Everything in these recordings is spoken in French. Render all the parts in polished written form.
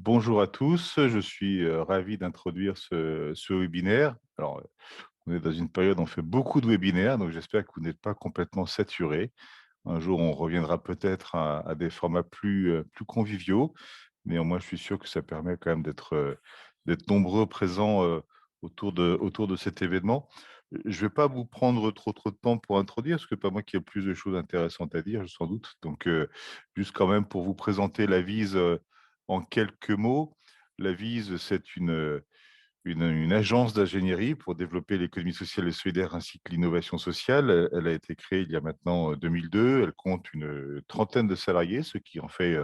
Bonjour à tous, je suis ravi d'introduire ce webinaire. On est dans une période où on fait beaucoup de webinaires, donc j'espère que vous n'êtes pas complètement saturés. Un jour, on reviendra peut-être à des formats plus conviviaux, néanmoins, je suis sûr que ça permet quand même d'être nombreux présents autour de cet événement. Je ne vais pas vous prendre trop de temps pour introduire, parce que pas moi qui ai le plus de choses intéressantes à dire, sans doute. Donc, juste quand même pour vous présenter la Vise en quelques mots. La Vise, c'est une agence d'ingénierie pour développer l'économie sociale et solidaire ainsi que l'innovation sociale. Elle a été créée il y a maintenant 2002. Elle compte une trentaine de salariés, ce qui en fait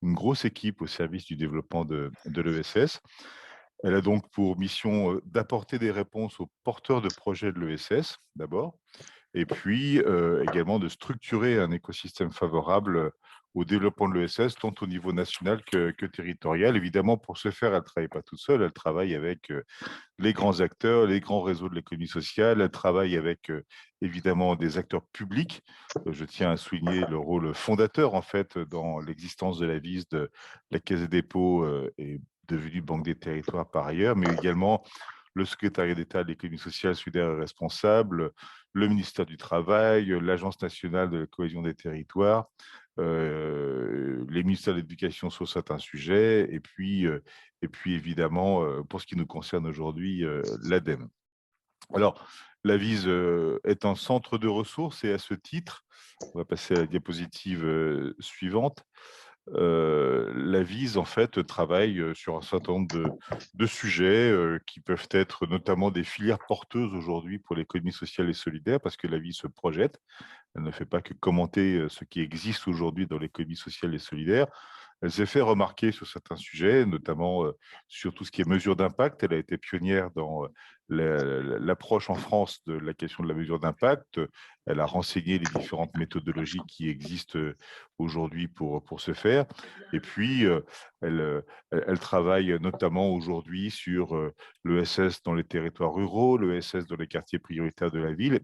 une grosse équipe au service du développement de l'ESS. Elle a donc pour mission d'apporter des réponses aux porteurs de projets de l'ESS, d'abord, et puis également de structurer un écosystème favorable au développement de l'ESS, tant au niveau national que territorial. Évidemment, pour ce faire, elle ne travaille pas toute seule, elle travaille avec les grands acteurs, les grands réseaux de l'économie sociale. Elle travaille avec évidemment des acteurs publics. Je tiens à souligner le rôle fondateur en fait dans l'existence de la VIS, de la Caisse des dépôts est devenue Banque des territoires par ailleurs, mais également le secrétariat d'État de l'économie sociale, solidaire et responsable, le ministère du Travail, l'Agence nationale de la cohésion des territoires, les ministères de l'Éducation sur certains sujets, et puis évidemment, pour ce qui nous concerne aujourd'hui, l'ADEME. Alors, la VISE est un centre de ressources et à ce titre, on va passer à la diapositive suivante. La VISE, en fait, travaille sur un certain nombre de sujets qui peuvent être notamment des filières porteuses aujourd'hui pour l'économie sociale et solidaire, parce que la VISE se projette. Elle ne fait pas que commenter ce qui existe aujourd'hui dans l'économie sociale et solidaire. Elle s'est fait remarquer sur certains sujets, notamment sur tout ce qui est mesure d'impact. Elle a été pionnière dans l'approche en France de la question de la mesure d'impact. Elle a renseigné les différentes méthodologies qui existent aujourd'hui pour ce faire. Et puis, elle travaille notamment aujourd'hui sur l'ESS dans les territoires ruraux, l'ESS dans les quartiers prioritaires de la ville.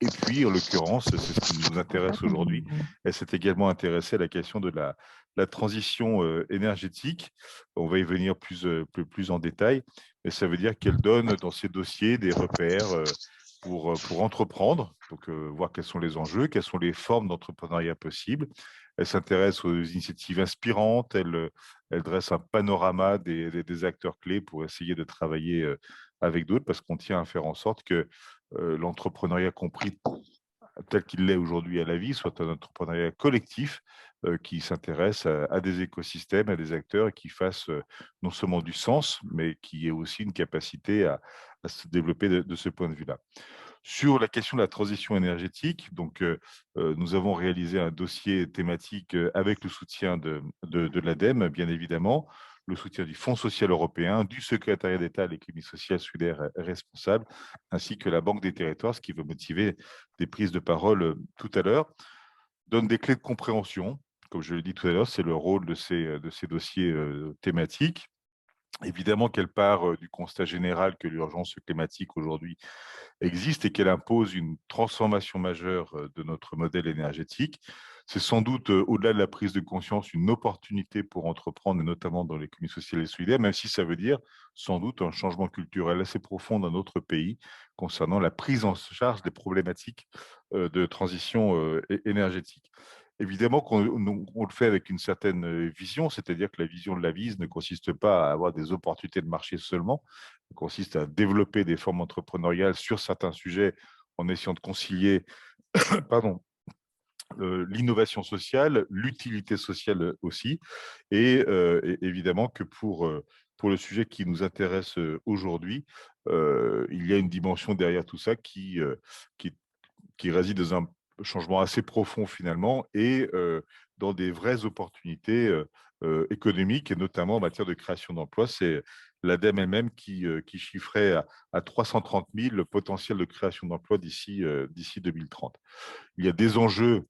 Et puis, en l'occurrence, c'est ce qui nous intéresse aujourd'hui. Elle s'est également intéressée à la question de la transition énergétique. On va y venir plus en détail, mais ça veut dire qu'elle donne dans ses dossiers des repères pour entreprendre, donc voir quels sont les enjeux, quelles sont les formes d'entrepreneuriat possibles. Elle s'intéresse aux initiatives inspirantes, elle dresse un panorama des acteurs clés pour essayer de travailler avec d'autres, parce qu'on tient à faire en sorte que l'entrepreneuriat compris tel qu'il l'est aujourd'hui à la vie soit un entrepreneuriat collectif qui s'intéresse à des écosystèmes, à des acteurs et qui fasse non seulement du sens, mais qui ait aussi une capacité à se développer de ce point de vue-là. Sur la question de la transition énergétique, donc, nous avons réalisé un dossier thématique avec le soutien de l'ADEME, bien évidemment, le soutien du Fonds social européen, du secrétariat d'État à l'économie sociale, solidaire et responsable, ainsi que la Banque des territoires, ce qui va motiver des prises de parole tout à l'heure, donne des clés de compréhension. Comme je l'ai dit tout à l'heure, c'est le rôle de ces dossiers thématiques. Évidemment qu'elle part du constat général que l'urgence climatique aujourd'hui existe et qu'elle impose une transformation majeure de notre modèle énergétique. C'est sans doute, au-delà de la prise de conscience, une opportunité pour entreprendre, et notamment dans l'économie sociale et solidaire, même si ça veut dire sans doute un changement culturel assez profond dans notre pays concernant la prise en charge des problématiques de transition énergétique. Évidemment qu'on le fait avec une certaine vision, c'est-à-dire que la vision de la VISE ne consiste pas à avoir des opportunités de marché seulement, elle consiste à développer des formes entrepreneuriales sur certains sujets en essayant de concilier pardon, l'innovation sociale, l'utilité sociale aussi, et évidemment que pour le sujet qui nous intéresse aujourd'hui, il y a une dimension derrière tout ça qui qui réside dans un changement assez profond finalement et dans des vraies opportunités économiques et notamment en matière de création d'emplois. C'est l'ADEME elle-même qui chiffrait à 330 000 le potentiel de création d'emplois d'ici 2030. Il y a des enjeux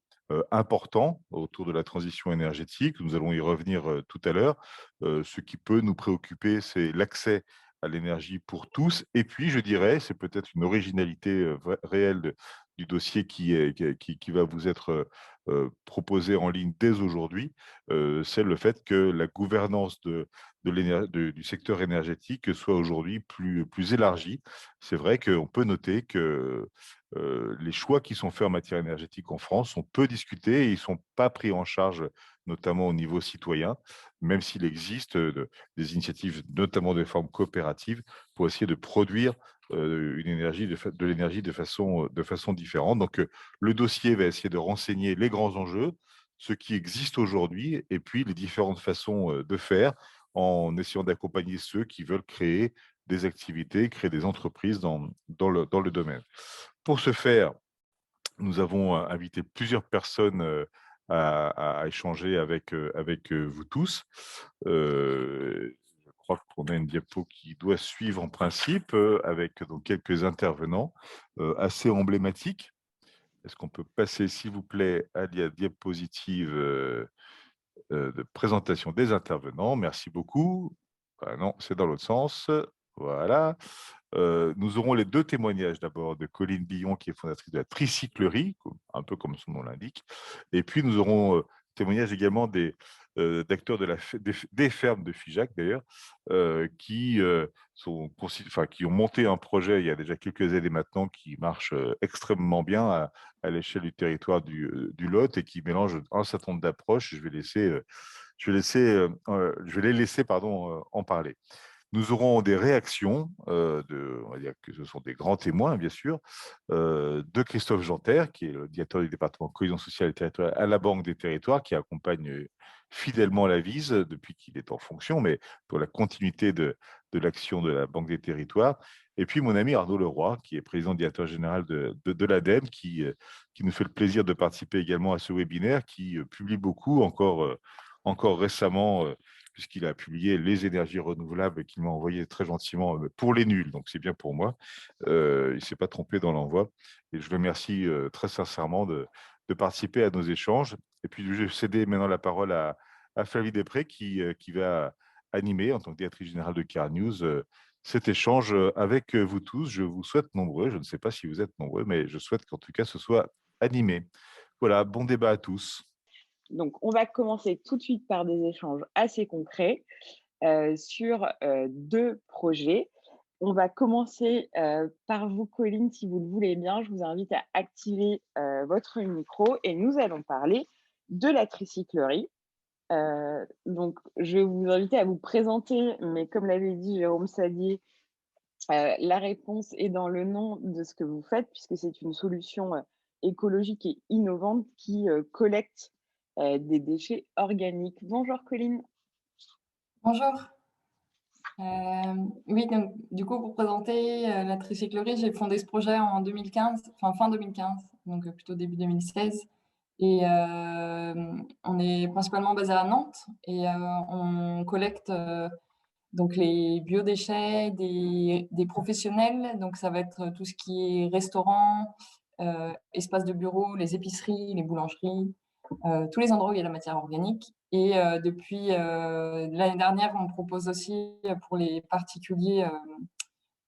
importants autour de la transition énergétique. Nous allons y revenir tout à l'heure. Ce qui peut nous préoccuper, c'est l'accès à l'énergie pour tous. Et puis, je dirais, c'est peut-être une originalité réelle du dossier qui va vous être proposer en ligne dès aujourd'hui, c'est le fait que la gouvernance du secteur énergétique soit aujourd'hui plus élargie. C'est vrai qu'on peut noter que les choix qui sont faits en matière énergétique en France, on peut discuter et ils ne sont pas pris en charge, notamment au niveau citoyen, même s'il existe des initiatives, notamment de forme coopérative, pour essayer de produire de l'énergie de façon différente. Donc, le dossier va essayer de renseigner les grands enjeux, ce qui existe aujourd'hui, et puis les différentes façons de faire, en essayant d'accompagner ceux qui veulent créer des activités, créer des entreprises dans le domaine. Pour ce faire, nous avons invité plusieurs personnes à échanger avec vous tous. Je crois qu'on a une diapo qui doit suivre en principe avec donc, quelques intervenants assez emblématiques. Est-ce qu'on peut passer, s'il vous plaît, à la diapositive de présentation des intervenants? Merci beaucoup. Ah non, c'est dans l'autre sens. Voilà. Nous aurons les 2 témoignages d'abord de Colline Billon, qui est fondatrice de la Tricyclerie, un peu comme son nom l'indique. Et puis nous aurons témoignage également d'acteurs des fermes de Figeac d'ailleurs, qui, qui ont monté un projet il y a déjà quelques années maintenant qui marche extrêmement bien à l'échelle du territoire du Lot et qui mélange un certain nombre d'approches. Je vais les laisser en parler. Nous aurons des réactions, on va dire que ce sont des grands témoins, bien sûr, de Christophe Janter, qui est le directeur du département cohésion sociale et territoriale à la Banque des Territoires, qui accompagne fidèlement la VISE depuis qu'il est en fonction, mais pour la continuité de l'action de la Banque des Territoires. Et puis mon ami Arnaud Leroy, qui est président directeur général de l'ADEME, qui nous fait le plaisir de participer également à ce webinaire, qui publie beaucoup encore récemment puisqu'il a publié Les énergies renouvelables qu'il m'a envoyé très gentiment pour les nuls, donc c'est bien pour moi. Il ne s'est pas trompé dans l'envoi. Et je le remercie très sincèrement de participer à nos échanges. Et puis, je vais céder maintenant la parole à Flavie Després qui va animer, en tant que directrice générale de Car News, cet échange avec vous tous. Je vous souhaite nombreux. Je ne sais pas si vous êtes nombreux, mais je souhaite qu'en tout cas, ce soit animé. Voilà, bon débat à tous. Donc, on va commencer tout de suite par des échanges assez concrets sur 2 projets. On va commencer par vous, Colline, si vous le voulez bien. Je vous invite à activer votre micro et nous allons parler de la tricyclerie. Donc, je vais vous inviter à vous présenter, mais comme l'avait dit Jérôme Sadier, la réponse est dans le nom de ce que vous faites, puisque c'est une solution écologique et innovante qui collecte des déchets organiques. Bonjour Colline. Bonjour. Oui, donc du coup, pour présenter la tricyclerie, j'ai fondé ce projet en 2015, enfin fin 2015, donc plutôt début 2016. Et on est principalement basé à Nantes et on collecte donc les biodéchets des professionnels. Donc ça va être tout ce qui est restaurant, espace de bureau, les épiceries, les boulangeries, tous les endroits où il y a de la matière organique. Et depuis l'année dernière, on propose aussi pour les particuliers,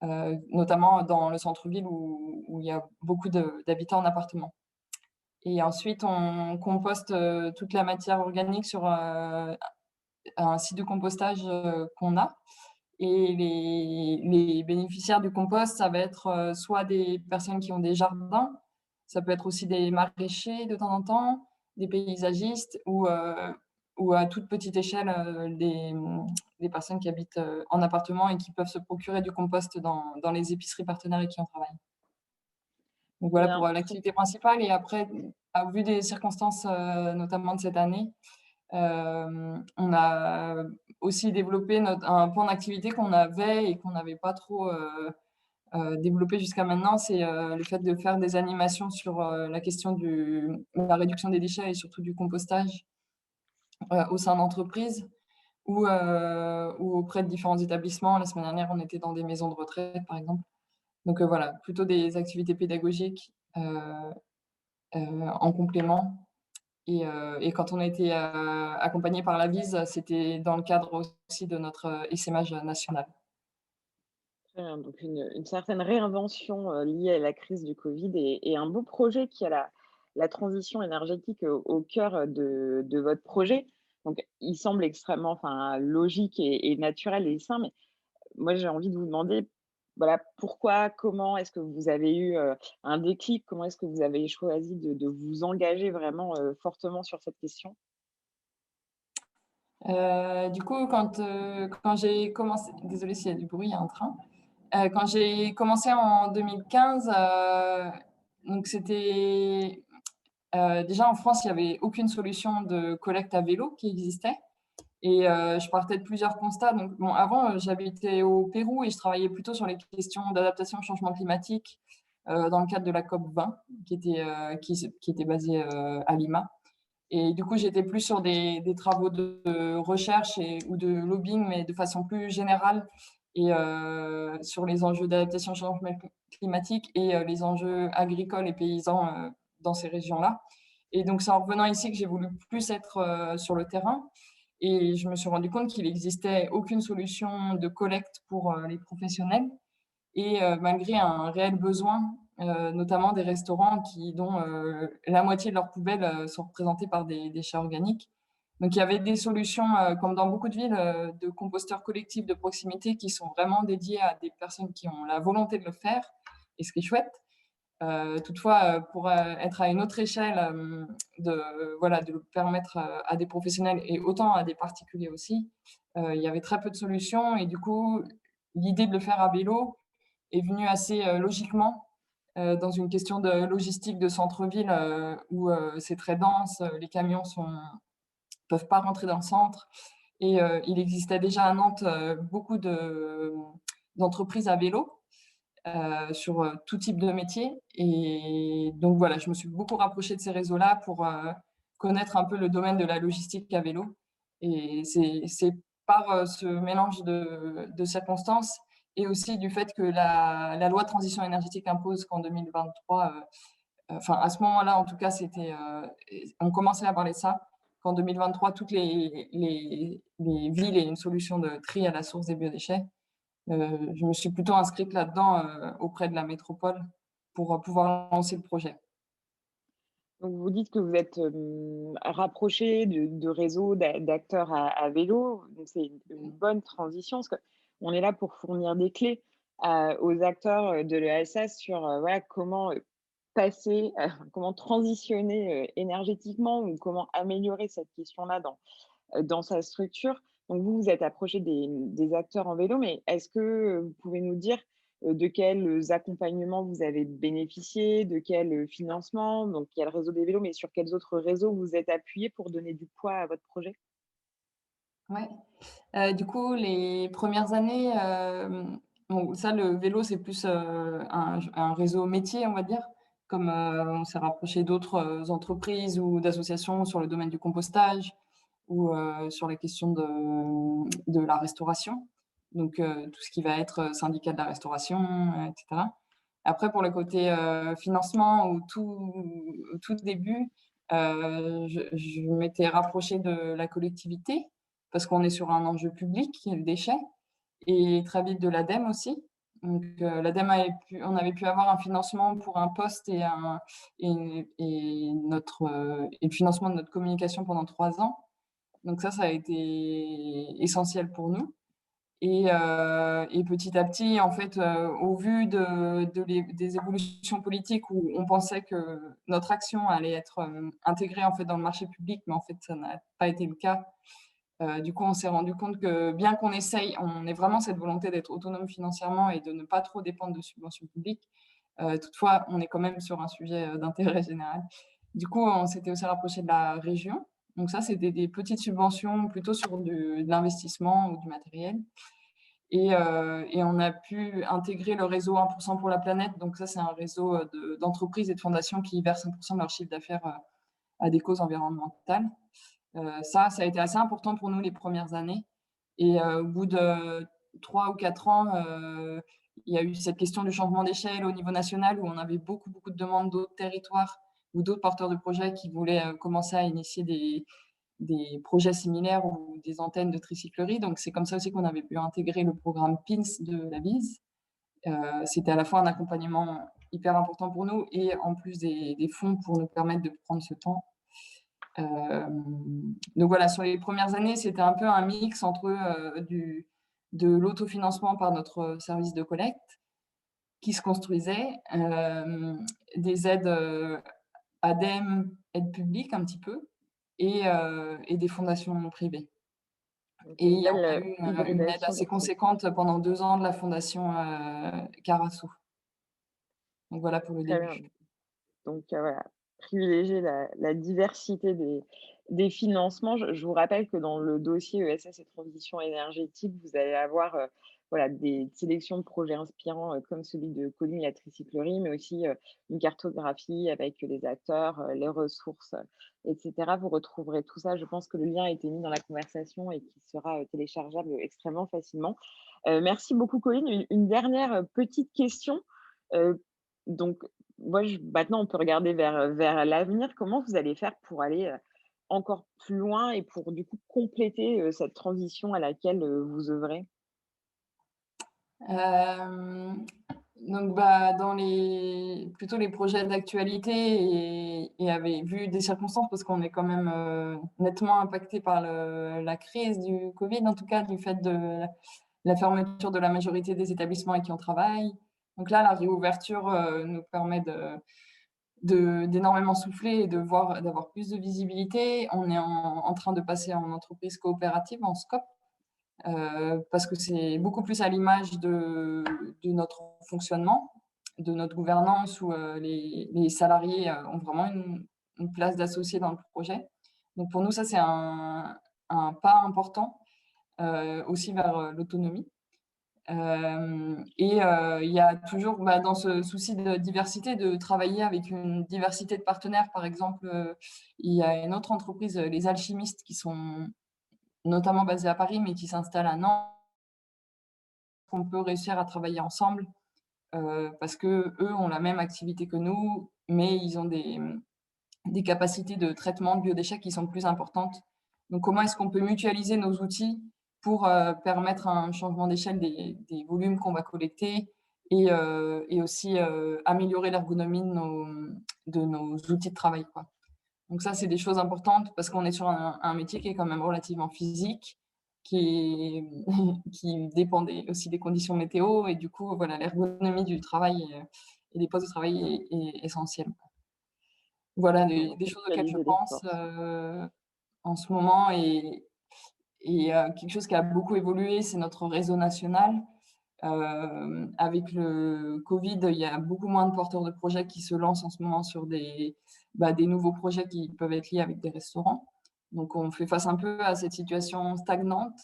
notamment dans le centre-ville où il y a beaucoup d'habitants en appartement. Et ensuite, on composte toute la matière organique sur un site de compostage qu'on a. Et les bénéficiaires du compost, ça va être soit des personnes qui ont des jardins, ça peut être aussi des maraîchers de temps en temps, des paysagistes ou à toute petite échelle, des personnes qui habitent en appartement et qui peuvent se procurer du compost dans les épiceries partenaires avec qui on travaille. Donc voilà pour l'activité principale. Et après, au vu des circonstances, notamment de cette année, on a aussi développé un pan d'activité qu'on avait et qu'on n'avait pas trop développé jusqu'à maintenant. C'est le fait de faire des animations sur la question de la réduction des déchets et surtout du compostage au sein d'entreprises ou auprès de différents établissements. La semaine dernière, on était dans des maisons de retraite, par exemple. Donc voilà, plutôt des activités pédagogiques en complément. Et quand on a été accompagné par la VISE, c'était dans le cadre aussi de notre essaimage national. Très bien, donc une certaine réinvention liée à la crise du Covid et un beau projet qui a la transition énergétique au cœur de votre projet. Donc, il semble extrêmement, enfin, logique et naturel et sain. Mais moi, j'ai envie de vous demander, voilà, pourquoi, comment est-ce que vous avez eu un déclic? Comment est-ce que vous avez choisi de vous engager vraiment fortement sur cette question? Du coup, quand j'ai commencé, désolée s'il y a du bruit, il y a un train. Quand j'ai commencé en 2015, donc c'était déjà en France, il y avait aucune solution de collecte à vélo qui existait. Et je partais de plusieurs constats. Donc, bon, avant, j'habitais au Pérou et je travaillais plutôt sur les questions d'adaptation au changement climatique dans le cadre de la COP 20, qui était basée à Lima. Et du coup, j'étais plus sur des travaux de recherche ou de lobbying, mais de façon plus générale, et sur les enjeux d'adaptation au changement climatique et les enjeux agricoles et paysans dans ces régions-là. Et donc, c'est en revenant ici que j'ai voulu plus être sur le terrain. Et je me suis rendu compte qu'il n'existait aucune solution de collecte pour les professionnels. Et malgré un réel besoin, notamment des restaurants dont la moitié de leurs poubelles sont représentées par des déchets organiques. Donc il y avait des solutions, comme dans beaucoup de villes, de composteurs collectifs de proximité qui sont vraiment dédiés à des personnes qui ont la volonté de le faire, et ce qui est chouette. Toutefois, pour être à une autre échelle, voilà, de le permettre à des professionnels et autant à des particuliers aussi, il y avait très peu de solutions. Et du coup, l'idée de le faire à vélo est venue assez logiquement dans une question de logistique de centre-ville où c'est très dense, les camions peuvent pas rentrer dans le centre. Et il existait déjà à Nantes beaucoup d'entreprises à vélo sur tout type de métier. Et donc voilà, je me suis beaucoup rapprochée de ces réseaux-là pour connaître un peu le domaine de la logistique à vélo. Et c'est par ce mélange de circonstances et aussi du fait que la loi de transition énergétique impose qu'en 2023, enfin à ce moment-là en tout cas, on commençait à parler de ça, qu'en 2023, toutes les villes aient une solution de tri à la source des biodéchets. Je me suis plutôt inscrite là-dedans auprès de la métropole pour pouvoir lancer le projet. Donc vous dites que vous êtes rapprochés de réseaux d'acteurs à vélo. Donc c'est une bonne transition parce qu'on est là pour fournir des clés aux acteurs de l'ESS sur voilà, comment passer, comment transitionner énergétiquement ou comment améliorer cette question-là dans sa structure. Donc vous, vous êtes approché des acteurs en vélo, mais est-ce que vous pouvez nous dire de quels accompagnements vous avez bénéficié, de quel financement? Donc il y a le réseau des vélos, mais sur quels autres réseaux vous êtes appuyé pour donner du poids à votre projet? Ouais. Du coup, les premières années, bon, ça, le vélo, c'est plus un réseau métier, on va dire. Comme on s'est rapproché d'autres entreprises ou d'associations sur le domaine du compostage ou sur les questions de la restauration. Donc, tout ce qui va être syndicat de la restauration, etc. Après, pour le côté financement, au tout début, je m'étais rapprochée de la collectivité parce qu'on est sur un enjeu public qui est le déchet, et très vite de l'ADEME aussi. Donc, l'ADEME on avait pu avoir un financement pour un poste et le financement de notre communication pendant 3 ans. Donc ça a été essentiel pour nous. Et petit à petit, en fait, au vu des évolutions politiques où on pensait que notre action allait être intégrée en fait dans le marché public, mais en fait, ça n'a pas été le cas. Du coup, on s'est rendu compte que bien qu'on essaye, on ait vraiment cette volonté d'être autonome financièrement et de ne pas trop dépendre de subventions publiques. Toutefois, on est quand même sur un sujet d'intérêt général. Du coup, on s'était aussi rapproché de la région. Donc ça, c'était des petites subventions plutôt sur de l'investissement ou du matériel. Et on a pu intégrer le réseau 1% pour la planète. Donc ça, c'est un réseau d'entreprises et de fondations qui versent 1% de leur chiffre d'affaires à des causes environnementales. Ça a été assez important pour nous les premières années. Et au bout de 3 ou 4 ans, il y a eu cette question du changement d'échelle au niveau national où on avait beaucoup, beaucoup de demandes d'autres territoires ou d'autres porteurs de projets qui voulaient commencer à initier des projets similaires ou des antennes de tricyclerie. Donc, c'est comme ça aussi qu'on avait pu intégrer le programme PINS de la VIS. C'était à la fois un accompagnement hyper important pour nous et en plus des fonds pour nous permettre de prendre ce temps. Donc voilà, sur les premières années, c'était un peu un mix entre de l'autofinancement par notre service de collecte qui se construisait, des aides ADEME, aides publiques un petit peu, et des fondations privées. Donc, Et une on a belle eu une aide hybridation assez des fonds. conséquente pendant 2 ans de la fondation Carasso. Donc voilà pour le Très bien. début. Donc, voilà, privilégier la diversité des financements. Je vous rappelle que dans le dossier ESS et transition énergétique, vous allez avoir, voilà, des sélections de projets inspirants, comme celui de Colline la tricyclerie, mais aussi, une cartographie avec les acteurs, les ressources, et cetera. Vous retrouverez tout ça. Je pense que le lien a été mis dans la conversation et qui sera, téléchargeable extrêmement facilement. Merci beaucoup Colline. Une dernière, petite question. Heu, donc moi, maintenant, on peut regarder vers l'avenir. Comment vous allez faire pour aller, encore plus loin et pour, du coup, compléter, cette transition à laquelle, vous œuvrez? Hem, donc dans plutôt les projets d'actualité vu des circonstances parce qu'on est quand même, nettement impacté par la crise du covid, en tout cas du fait de la fermeture de la majorité des établissements avec qui on travaille. Donc là, la réouverture, nous permet d'énormément souffler et d'avoir plus de visibilité. On est en train de passer en entreprise coopérative, en SCOP, parce que c'est beaucoup plus à l'image de notre fonctionnement, de notre gouvernance où les salariés ont vraiment une place d'associés dans le projet. Donc pour nous, ça, c'est un pas important aussi vers l'autonomie. Il y a toujours, dans ce souci de diversité, de travailler avec une diversité de partenaires. Par exemple, il y a une autre entreprise, les alchimistes, qui sont notamment basés à Paris, mais qui s'installent à Nantes. On peut réussir à travailler ensemble parce que eux ont la même activité que nous, mais ils ont des capacités de traitement de biodéchets qui sont plus importantes. Donc, comment est-ce qu'on peut mutualiser nos outils pour permettre un changement d'échelle des volumes qu'on va collecter et aussi améliorer l'ergonomie de nos outils de travail, quoi. Donc ça, c'est des choses importantes parce qu'on est sur un métier qui est quand même relativement physique, qui dépend aussi des conditions météo. Et du coup, voilà, l'ergonomie du travail et des postes de travail est essentielle. Voilà des choses auxquelles je Mutualiser les pense forces. en ce moment. Et quelque chose qui a beaucoup évolué, c'est notre réseau national. Avec le Covid, il y a beaucoup moins de porteurs de projets qui se lancent en ce moment sur des nouveaux projets qui peuvent être liés avec des restaurants. Donc on fait face un peu à cette situation stagnante.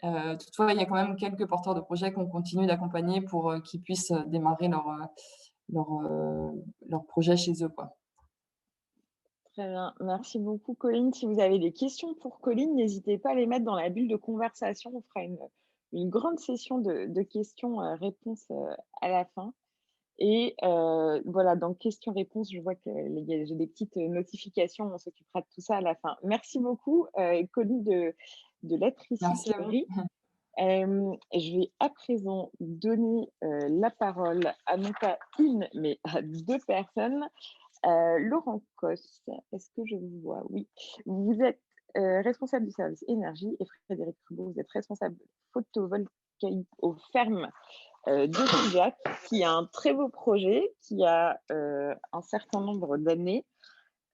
Toutefois, il y a quand même quelques porteurs de projets qu'on continue d'accompagner pour qu'ils puissent démarrer leur projet chez eux, quoi. Très bien. Merci beaucoup Colline. Si vous avez des questions pour Colline, n'hésitez pas à les mettre dans la bulle de conversation. On fera une grande session de questions, réponses, à la fin. Et voilà, dans questions-réponses, je vois que j'ai des petites notifications, on s'occupera de tout ça à la fin. Merci beaucoup, Colline de la Merci à vous. tricyclerie. Je vais à présent donner, la parole à non pas une, mais à 2 personnes. Laurent Cos, est-ce que je vous vois? Oui. Vous êtes, responsable du service énergie et Frédéric Rubaud, vous êtes responsable photovoltaïque aux fermes de Figeac, qui a un très beau projet, qui a un certain nombre d'années.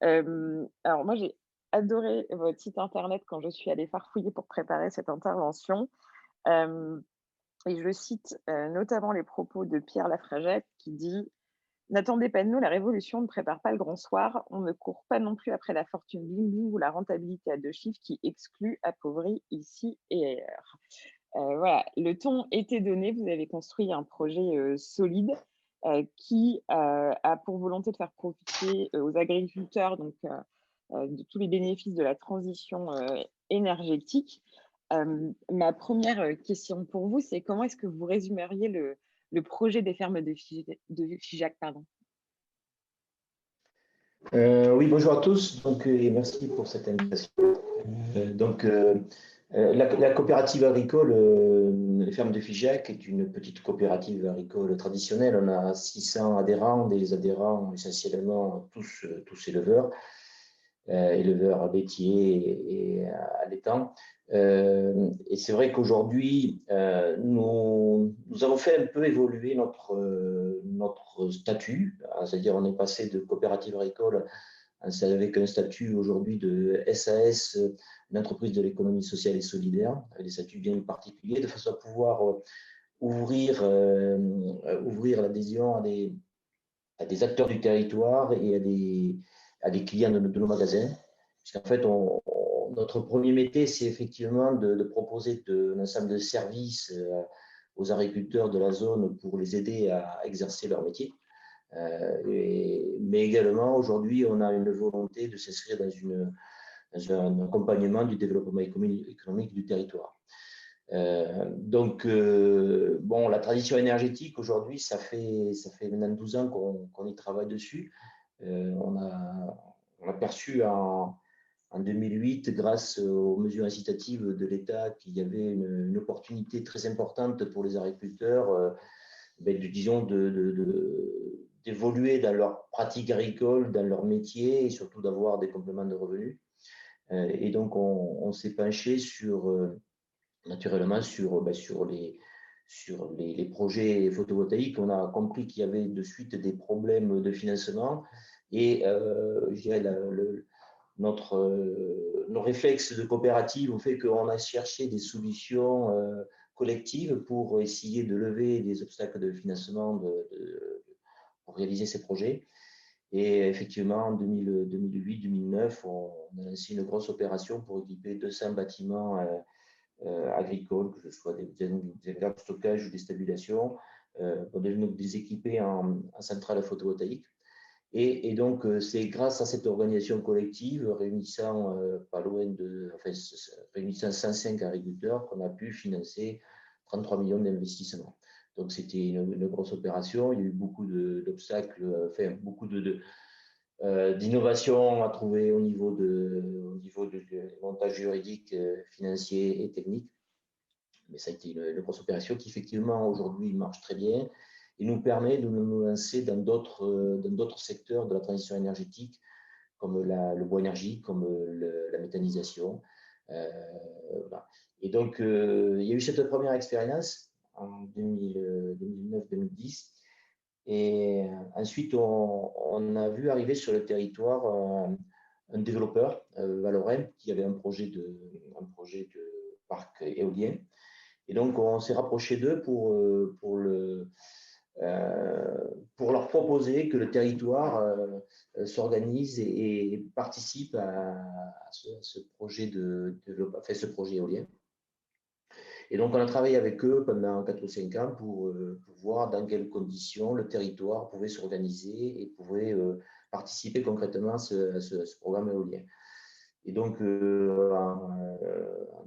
Alors moi, j'ai adoré votre site internet quand je suis allée farfouiller pour préparer cette intervention. Euh, et je cite notamment les propos de Pierre Lafragette qui dit: «N'attendez pas de nous, la révolution ne prépare pas le grand soir. On ne court pas non plus après la fortune bling bling ou la rentabilité à 2 chiffres qui exclut, appauvrit ici et ailleurs.» Voilà, le ton était donné. Vous avez construit un projet solide qui a pour volonté de faire profiter aux agriculteurs de tous les bénéfices de la transition énergétique. Ma première question pour vous, c'est comment est-ce que vous résumeriez le projet des fermes de Figeac, pardon? Oui, bonjour à tous, et merci pour cette invitation. Donc, La coopérative agricole, les fermes de Figeac est une petite coopérative agricole traditionnelle. On a 600 adhérents, des adhérents essentiellement tous éleveurs, éleveurs laitiers et allaitants. Et c'est vrai qu'aujourd'hui, nous avons fait un peu évoluer notre statut, c'est-à-dire on est passé de coopérative agricole avec un statut aujourd'hui de SAS, une entreprise de l'économie sociale et solidaire, avec des statuts bien particuliers, de façon à pouvoir ouvrir l'adhésion à des acteurs du territoire et à des clients de nos magasins. Puisqu'en fait, notre premier métier, c'est effectivement de proposer un ensemble de services aux agriculteurs de la zone pour les aider à exercer leur métier. Mais également, aujourd'hui, on a une volonté de s'inscrire dans un accompagnement du développement économique du territoire. Donc, bon, la transition énergétique, aujourd'hui, ça fait maintenant 12 ans qu'on y travaille dessus. On a perçu en 2008, grâce aux mesures incitatives de l'État, qu'il y avait une opportunité très importante pour les agriculteurs, disons, d'évoluer dans leur pratique agricole, dans leur métier et surtout d'avoir des compléments de revenus. Et donc, on s'est penché naturellement sur les projets photovoltaïques. On a compris qu'il y avait de suite des problèmes de financement et je dirais nos réflexes de coopérative ont fait qu'on a cherché des solutions collectives pour essayer de lever des obstacles de financement pour réaliser ces projets. Et effectivement, en 2008-2009, on a lancé une grosse opération pour équiper 200 bâtiments agricoles, que ce soit des aires de stockage ou des stabilisations, pour les équiper en centrales photovoltaïques. Et donc, c'est grâce à cette organisation collective, réunissant pas loin réunissant 105 agriculteurs, qu'on a pu financer 33 millions d'investissements. Donc, c'était une grosse opération. Il y a eu beaucoup d'obstacles, beaucoup d'innovations à trouver au niveau du montage juridique, financier et technique. Mais ça a été une grosse opération qui, effectivement, aujourd'hui, marche très bien et nous permet de nous lancer dans d'autres secteurs de la transition énergétique, comme le bois énergie, comme la méthanisation. Voilà. Et donc, il y a eu cette première expérience en 2009-2010. Et ensuite, on a vu arriver sur le territoire un développeur, Valorem, qui avait un projet de parc éolien. Et donc, on s'est rapproché d'eux pour leur proposer que le territoire s'organise et participe à ce projet ce projet éolien. Et donc, on a travaillé avec eux pendant 4 ou 5 ans pour voir dans quelles conditions le territoire pouvait s'organiser et pouvait participer concrètement à ce programme éolien. Et donc, en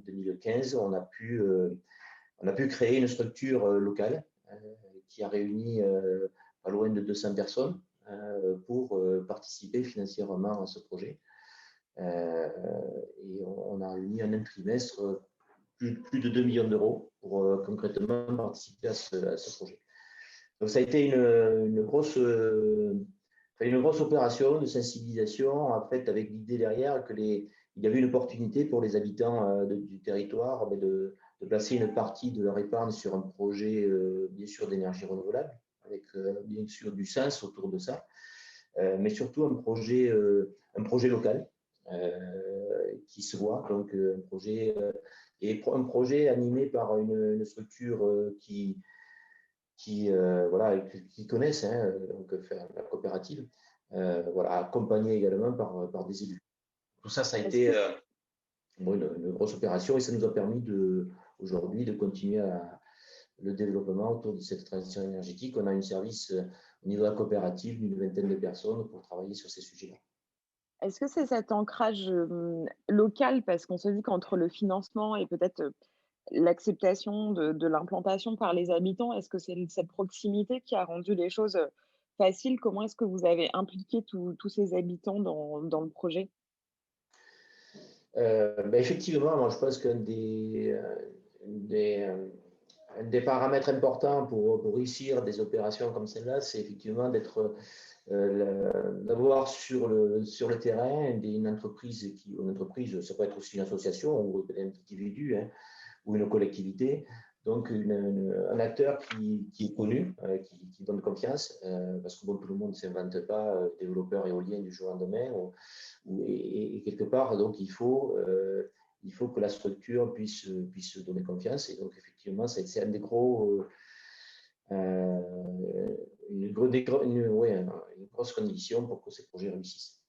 2015, on a pu créer une structure locale qui a réuni pas loin de 200 personnes pour participer financièrement à ce projet. Et on a réuni en un trimestre plus de 2 millions d'euros pour concrètement participer à ce projet. Donc, ça a été une grosse opération de sensibilisation, en fait, avec l'idée derrière il y avait une opportunité pour les habitants du territoire de placer une partie de leur épargne sur un projet, bien sûr, d'énergie renouvelable, avec bien sûr du sens autour de ça, mais surtout un projet local qui se voit, donc un projet animé par une structure qui connaissent, donc la coopérative, accompagnée également par des élus. Tout ça, ça a été une grosse opération et ça nous a permis aujourd'hui de continuer le développement autour de cette transition énergétique. On a un service au niveau de la coopérative d'une vingtaine de personnes pour travailler sur ces sujets-là. Est-ce que c'est cet ancrage local? Parce qu'on se dit qu'entre le financement et peut-être l'acceptation de l'implantation par les habitants, est-ce que c'est cette proximité qui a rendu les choses faciles? Comment est-ce que vous avez impliqué tous ces habitants dans le projet? Effectivement, moi, je pense qu'un des paramètres importants pour réussir des opérations comme celle-là, c'est effectivement d'avoir sur le terrain une entreprise, ça peut être aussi une association ou un individu, hein, ou une collectivité, donc un acteur qui est connu, qui donne confiance, parce que bon, tout le monde ne s'invente pas développeur éolien du jour au lendemain, et quelque part, donc il faut que la structure puisse donner confiance, et donc effectivement, c'est un des gros, une grosse condition pour que ces projets réussissent.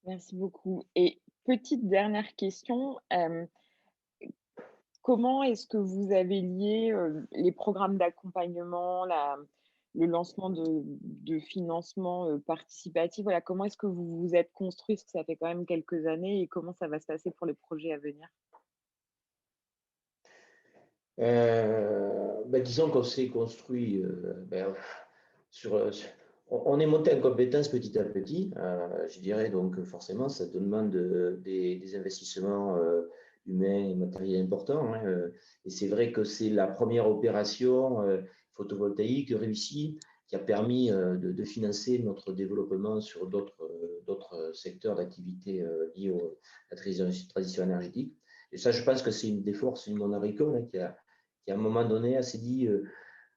Merci beaucoup. Et petite dernière question, comment est-ce que vous avez lié les programmes d'accompagnement, le lancement de financement participatif? Voilà, comment est-ce que vous vous êtes construit? Parce que ça fait quand même quelques années, et comment ça va se passer pour les projets à venir? Disons qu'on s'est construit on est monté en compétence petit à petit, je dirais, donc forcément ça demande des investissements humains et matériels importants, hein, et c'est vrai que c'est la première opération photovoltaïque réussie qui a permis de financer notre développement sur d'autres secteurs d'activité liés à la transition énergétique. Et ça, je pense que c'est une des forces du monde agricole, hein, qui à un moment donné s'est dit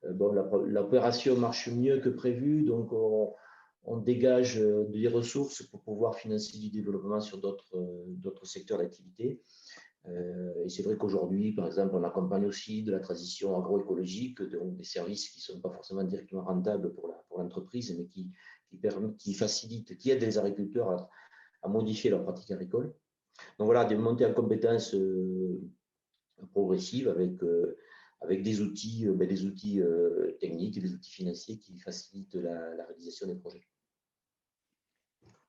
bon, l'opération marche mieux que prévu, donc on dégage des ressources pour pouvoir financer du développement sur d'autres secteurs d'activité. Et c'est vrai qu'aujourd'hui, par exemple, on accompagne aussi de la transition agroécologique, donc des services qui ne sont pas forcément directement rentables pour l'entreprise, mais qui facilitent, qui aident les agriculteurs à modifier leurs pratiques agricoles. Donc voilà, des montées en compétences progressives avec des outils techniques et des outils financiers qui facilitent la réalisation des projets.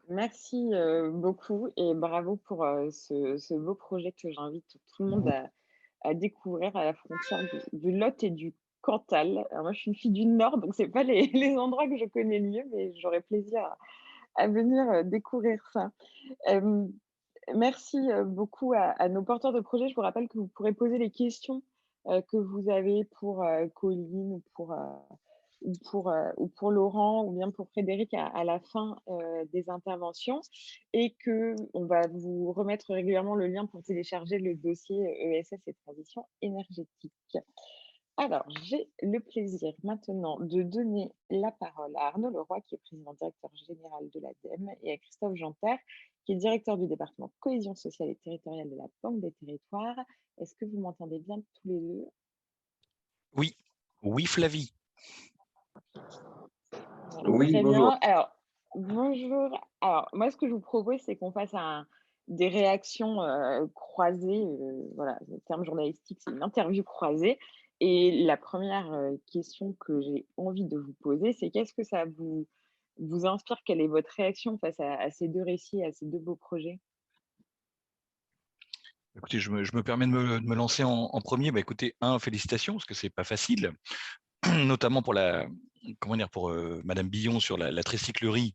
Merci beaucoup, et bravo pour ce beau projet que j'invite tout le monde à découvrir à la frontière du Lot et du Cantal. Alors moi, je suis une fille du Nord, donc c'est pas les endroits que je connais le mieux, mais j'aurais plaisir à venir découvrir ça. Merci beaucoup à nos porteurs de projets. Je vous rappelle que vous pourrez poser les questions que vous avez pour Colline ou pour Laurent ou bien pour Frédéric à la fin des interventions, et qu'on va vous remettre régulièrement le lien pour télécharger le dossier ESS et transition énergétique. Alors, j'ai le plaisir maintenant de donner la parole à Arnaud Leroy, qui est président directeur général de l'ADEME, et à Christophe Janter, qui est directeur du département cohésion sociale et territoriale de la Banque des territoires. Est-ce que vous m'entendez bien tous les deux? Oui, oui Flavie. Oui, très bonjour. Bien. Alors, bonjour. Alors, moi, ce que je vous propose, c'est qu'on fasse des réactions croisées. Voilà, le terme journalistique, c'est une interview croisée. Et la première question que j'ai envie de vous poser, c'est qu'est-ce que ça vous inspire? Quelle est votre réaction face à ces deux récits, à ces deux beaux projets? Écoutez, je me permets de me lancer en premier. Écoutez, félicitations, parce que c'est pas facile, notamment pour Madame Billon sur la tricyclerie,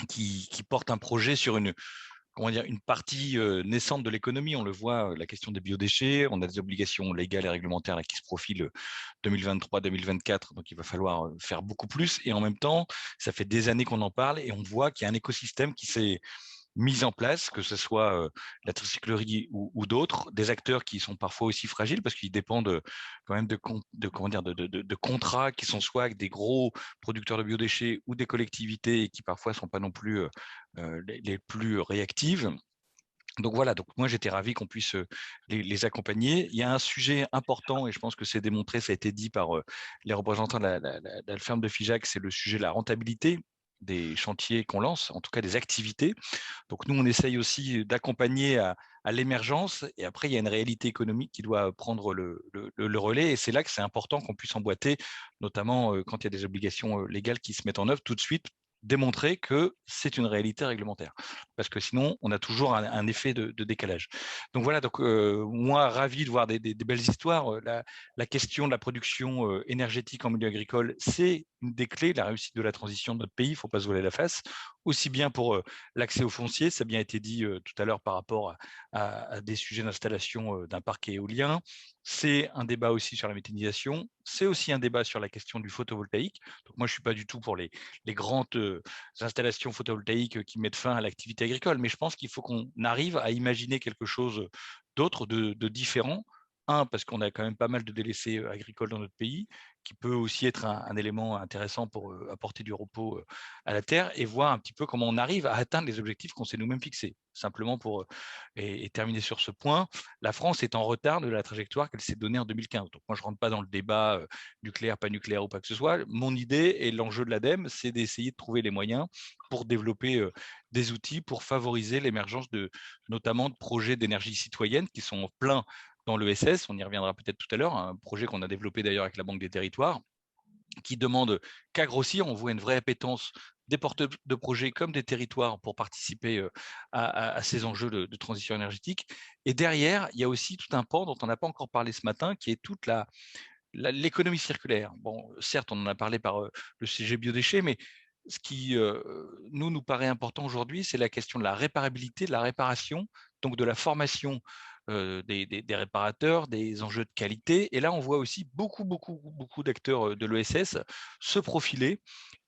qui porte un projet sur une partie naissante de l'économie. On le voit, la question des biodéchets, on a des obligations légales et réglementaires là, qui se profilent 2023-2024, donc il va falloir faire beaucoup plus. Et en même temps, ça fait des années qu'on en parle et on voit qu'il y a un écosystème qui s'est mise en place, que ce soit la tricyclerie ou d'autres, des acteurs qui sont parfois aussi fragiles parce qu'ils dépendent quand même de contrats qui sont soit avec des gros producteurs de biodéchets ou des collectivités et qui parfois ne sont pas non plus les plus réactives. Donc voilà, donc moi j'étais ravi qu'on puisse les accompagner. Il y a un sujet important et je pense que c'est démontré, ça a été dit par les représentants de la ferme de Figeac, c'est le sujet de la rentabilité des chantiers qu'on lance, en tout cas des activités. Donc nous, on essaye aussi d'accompagner à l'émergence et après, il y a une réalité économique qui doit prendre le relais et c'est là que c'est important qu'on puisse emboîter, notamment quand il y a des obligations légales qui se mettent en œuvre tout de suite, démontrer que c'est une réalité réglementaire. Parce que sinon, on a toujours un effet de décalage. Donc voilà, donc moi, ravi de voir des belles histoires. La question de la production énergétique en milieu agricole, c'est une des clés de la réussite de la transition de notre pays. Il ne faut pas se voiler la face. aussi bien pour l'accès au foncier, ça a bien été dit tout à l'heure par rapport à des sujets d'installation d'un parc éolien. C'est un débat aussi sur la méthanisation. C'est aussi un débat sur la question du photovoltaïque. Donc moi, je ne suis pas du tout pour les grandes installations photovoltaïques qui mettent fin à l'activité agricole, mais je pense qu'il faut qu'on arrive à imaginer quelque chose d'autre, de différent. Un, parce qu'on a quand même pas mal de délaissés agricoles dans notre pays, qui peut aussi être un élément intéressant pour apporter du repos à la terre, et voir un petit peu comment on arrive à atteindre les objectifs qu'on s'est nous-mêmes fixés. Simplement pour et terminer sur ce point, la France est en retard de la trajectoire qu'elle s'est donnée en 2015. Donc moi, je ne rentre pas dans le débat nucléaire, pas nucléaire ou pas que ce soit. Mon idée et l'enjeu de l'ADEME, c'est d'essayer de trouver les moyens pour développer des outils pour favoriser l'émergence notamment de projets d'énergie citoyenne qui sont pleins dans l'ESS, on y reviendra peut-être tout à l'heure, un projet qu'on a développé d'ailleurs avec la Banque des Territoires, qui demande qu'à grossir. On voit une vraie appétence des porteurs de projets comme des territoires pour participer à ces enjeux de transition énergétique. Et derrière, il y a aussi tout un pan dont on n'a pas encore parlé ce matin, qui est toute l'économie circulaire. Bon, certes, on en a parlé par le CG biodéchets, mais ce qui nous paraît important aujourd'hui, c'est la question de la réparabilité, de la réparation, donc de la formation des réparateurs, des enjeux de qualité. Et là, on voit aussi beaucoup d'acteurs de l'ESS se profiler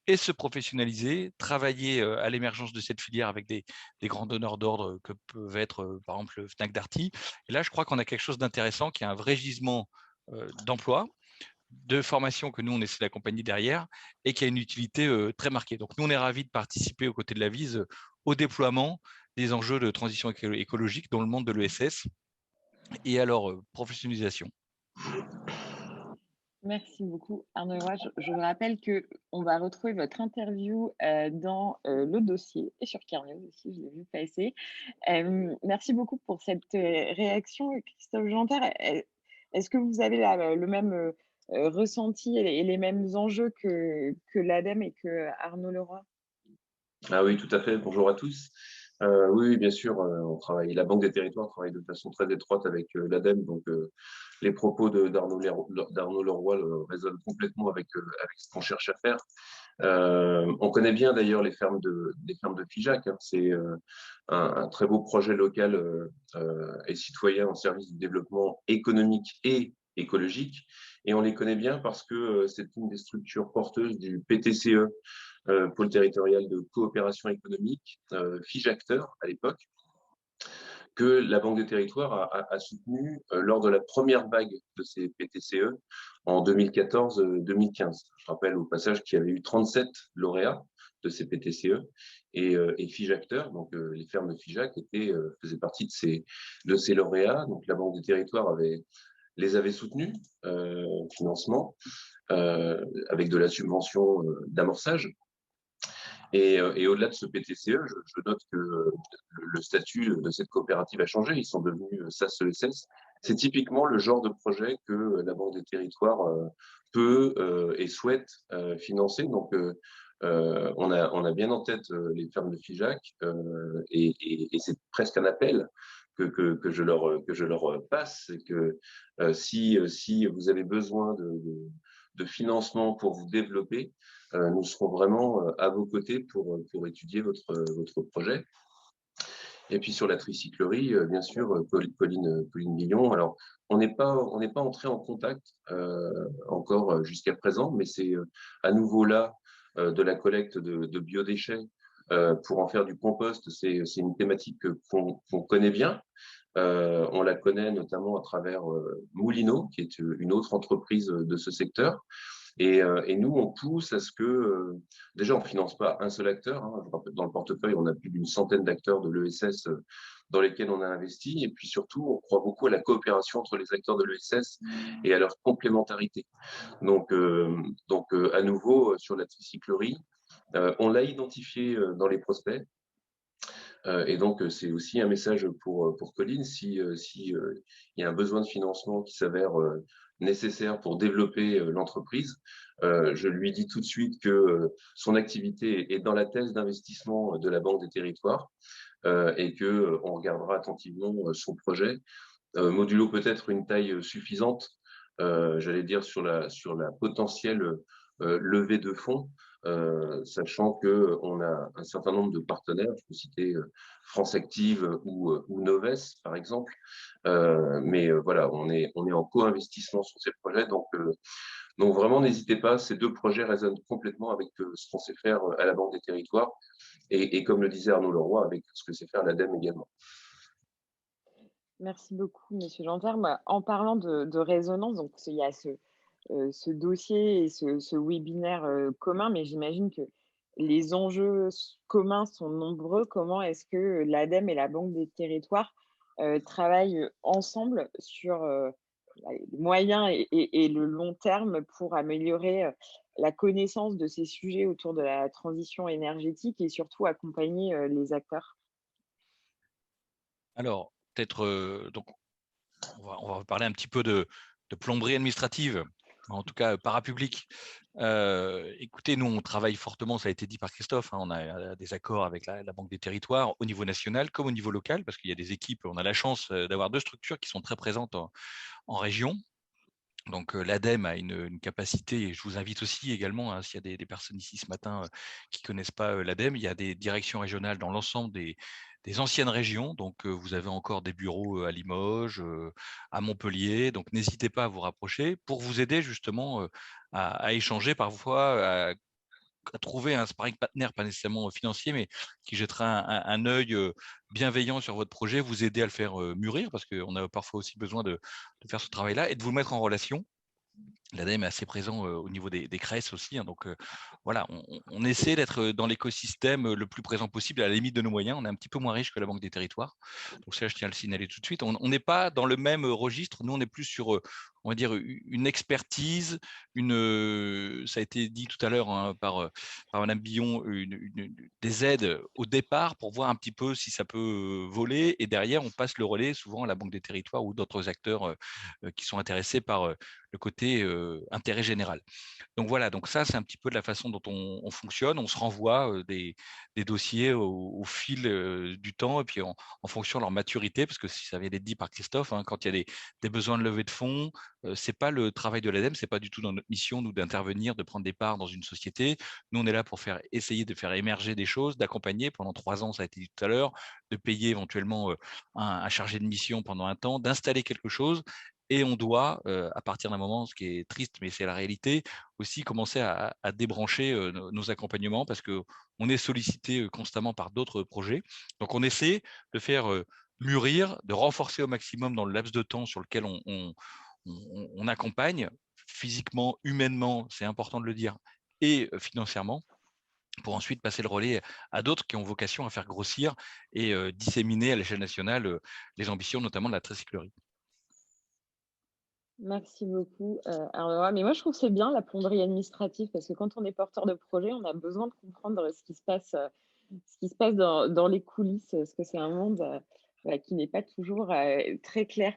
et se professionnaliser, travailler à l'émergence de cette filière avec des grands donneurs d'ordre que peuvent être, par exemple, le Fnac Darty. Et là, je crois qu'on a quelque chose d'intéressant qui est un vrai gisement d'emploi, de formation que nous, on essaie d'accompagner derrière et qui a une utilité très marquée. Donc, nous, on est ravis de participer aux côtés de la VISE au déploiement des enjeux de transition écologique dans le monde de l'ESS et à leur professionnalisation. Merci beaucoup, Arnaud Leroy. Je vous rappelle qu'on va retrouver votre interview dans le dossier et sur Carnio aussi, je l'ai vu passer. Merci beaucoup pour cette réaction, Christophe Jeanter. Est-ce que vous avez le même ressenti et les mêmes enjeux que l'ADEME et que Arnaud Leroy? Ah oui, tout à fait. Bonjour à tous. Oui, bien sûr, on travaille. La Banque des Territoires travaille de façon très étroite avec l'ADEME, donc les propos d'Arnaud Leroy résonnent complètement avec ce qu'on cherche à faire. On connaît bien d'ailleurs les fermes de Figeac. Hein. C'est un très beau projet local et citoyen en service du développement économique et écologique. Et on les connaît bien parce que c'est une des structures porteuses du PTCE, pôle territorial de coopération économique, Figacteur à l'époque, que la Banque des Territoires a soutenu lors de la première vague de ces PTCE en 2014-2015. Je rappelle au passage qu'il y avait eu 37 lauréats de ces PTCE et Figacteur, donc les fermes de Figeac faisaient partie de ces lauréats. Donc la Banque des Territoires les avait soutenus, financement, avec de la subvention d'amorçage. Et au-delà de ce PTCE, je note que le statut de cette coopérative a changé. Ils sont devenus SAS-ESS. C'est typiquement le genre de projet que la Banque des Territoires peut et souhaite financer. Donc, on a bien en tête les fermes de Figeac et c'est presque un appel que je leur passe. C'est que si vous avez besoin de financement pour vous développer, nous serons vraiment à vos côtés pour étudier votre projet. Et puis sur la tricyclerie, bien sûr, Pauline Billon. Alors, on n'est pas entré en contact encore jusqu'à présent, mais c'est à nouveau là de la collecte de biodéchets pour en faire du compost. C'est une thématique qu'on connaît bien. On la connaît notamment à travers Moulineau, qui est une autre entreprise de ce secteur. Et nous, on pousse à ce que, déjà, on ne finance pas un seul acteur. Hein. Dans le portefeuille, on a plus d'une centaine d'acteurs de l'ESS dans lesquels on a investi. Et puis surtout, on croit beaucoup à la coopération entre les acteurs de l'ESS et à leur complémentarité. Donc à nouveau, sur la tricyclerie, on l'a identifié dans les prospects. Et donc, c'est aussi un message pour Colline. Si il y a un besoin de financement qui s'avère nécessaire pour développer l'entreprise, je lui dis tout de suite que son activité est dans la thèse d'investissement de la Banque des Territoires et que on regardera attentivement son projet, modulo peut-être une taille suffisante, j'allais dire sur la potentielle levée de fonds sachant qu'on a un certain nombre de partenaires, je peux citer France Active ou Noves, par exemple. Mais voilà, on est en co-investissement sur ces projets. Donc vraiment, n'hésitez pas, ces deux projets résonnent complètement avec ce qu'on sait faire à la Banque des Territoires et comme le disait Arnaud Leroy, avec ce que sait faire l'ADEME également. Merci beaucoup, Monsieur Janterme. En parlant de résonance, donc il y a ce dossier et ce webinaire commun, mais j'imagine que les enjeux communs sont nombreux. Comment est-ce que l'ADEME et la Banque des Territoires travaillent ensemble sur le moyen et le long terme pour améliorer la connaissance de ces sujets autour de la transition énergétique et surtout accompagner les acteurs? Alors, peut-être, donc, on va parler un petit peu de plomberie administrative, en tout cas parapublique. Écoutez, nous, on travaille fortement, ça a été dit par Christophe, hein, on a des accords avec la Banque des Territoires au niveau national comme au niveau local, parce qu'il y a des équipes, on a la chance d'avoir deux structures qui sont très présentes en région. Donc l'ADEME a une capacité, et je vous invite aussi également, hein, s'il y a des personnes ici ce matin qui ne connaissent pas l'ADEME, il y a des directions régionales dans l'ensemble des anciennes régions. Donc vous avez encore des bureaux à Limoges, à Montpellier. Donc n'hésitez pas à vous rapprocher pour vous aider justement à échanger parfois, à trouver un sparring partner, pas nécessairement financier, mais qui jettera un œil bienveillant sur votre projet, vous aider à le faire mûrir, parce qu'on a parfois aussi besoin de faire ce travail-là et de vous mettre en relation. L'ADEME est assez présent au niveau des CRES aussi, hein, donc voilà, on essaie d'être dans l'écosystème le plus présent possible à la limite de nos moyens. On est un petit peu moins riche que la Banque des Territoires, donc ça je tiens à le signaler tout de suite. On n'est pas dans le même registre, nous on est plus sur on va dire une expertise, ça a été dit tout à l'heure hein, par Madame Billon, des aides au départ pour voir un petit peu si ça peut voler, et derrière on passe le relais souvent à la Banque des Territoires ou d'autres acteurs qui sont intéressés par le côté intérêt général. Donc voilà, donc ça c'est un petit peu de la façon dont on fonctionne. On se renvoie des dossiers au fil du temps et puis en fonction de leur maturité, parce que si ça avait été dit par Christophe, hein, quand il y a des besoins de levée de fonds, c'est pas le travail de l'ADEME, c'est pas du tout dans notre mission nous d'intervenir, de prendre des parts dans une société. Nous on est là pour essayer de faire émerger des choses, d'accompagner pendant 3 ans, ça a été dit tout à l'heure, de payer éventuellement un chargé de mission pendant un temps, d'installer quelque chose. Et on doit, à partir d'un moment, ce qui est triste, mais c'est la réalité, aussi commencer à débrancher nos accompagnements, parce qu'on est sollicité constamment par d'autres projets. Donc, on essaie de faire mûrir, de renforcer au maximum dans le laps de temps sur lequel on accompagne, physiquement, humainement, c'est important de le dire, et financièrement, pour ensuite passer le relais à d'autres qui ont vocation à faire grossir et disséminer à l'échelle nationale les ambitions, notamment de la tricyclerie. Merci beaucoup, Arnaud. Mais moi, je trouve que c'est bien la plomberie administrative parce que quand on est porteur de projet, on a besoin de comprendre ce qui se passe dans les coulisses, parce que c'est un monde voilà, qui n'est pas toujours très clair.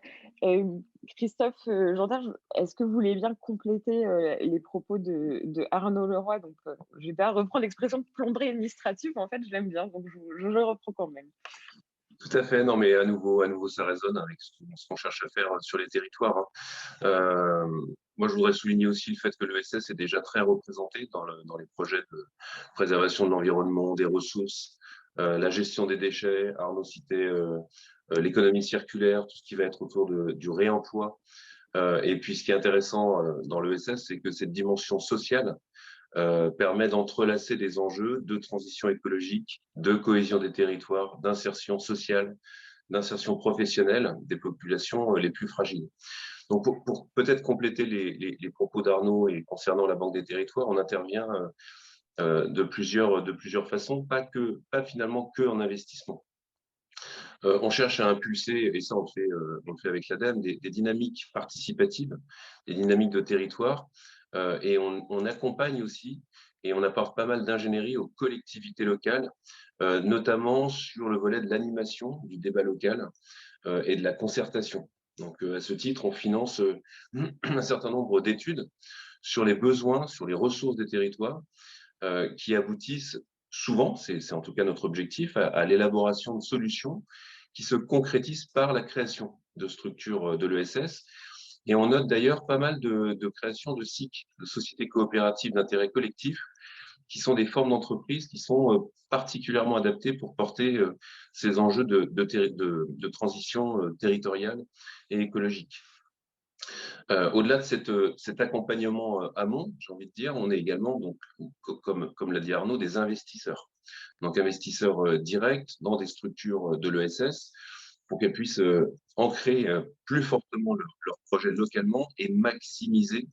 Christophe Janterme, est-ce que vous voulez bien compléter les propos de Arnaud Leroy? Donc, je ne vais pas reprendre l'expression de plomberie administrative, en fait, je l'aime bien, donc je le reprends quand même. Tout à fait, non, mais à nouveau, ça résonne avec ce qu'on cherche à faire sur les territoires. Hein. Moi, je voudrais souligner aussi le fait que l'ESS est déjà très représenté dans les projets de préservation de l'environnement, des ressources, la gestion des déchets. Arnaud citait l'économie circulaire, tout ce qui va être autour du réemploi. Et puis, ce qui est intéressant dans l'ESS, c'est que cette dimension sociale permet d'entrelacer des enjeux de transition écologique, de cohésion des territoires, d'insertion sociale, d'insertion professionnelle des populations les plus fragiles. Donc, pour peut-être compléter les propos d'Arnaud et concernant la Banque des Territoires, on intervient de plusieurs façons, pas finalement que en investissement. On cherche à impulser, et ça on le fait avec l'ADEME, des dynamiques participatives, des dynamiques de territoire, et on accompagne aussi et on apporte pas mal d'ingénierie aux collectivités locales, notamment sur le volet de l'animation, du débat local et de la concertation. Donc à ce titre, on finance un certain nombre d'études sur les besoins, sur les ressources des territoires, qui aboutissent souvent, c'est en tout cas notre objectif, à l'élaboration de solutions qui se concrétisent par la création de structures de l'ESS. Et on note d'ailleurs pas mal de création de SIC, de sociétés coopératives d'intérêt collectif, qui sont des formes d'entreprise qui sont particulièrement adaptées pour porter ces enjeux de transition territoriale et écologique. Au-delà de cet accompagnement amont, j'ai envie de dire, on est également, donc, comme l'a dit Arnaud, des investisseurs. Donc investisseurs directs dans des structures de l'ESS pour qu'elles puissent ancrer plus fortement leur projet localement et maximiser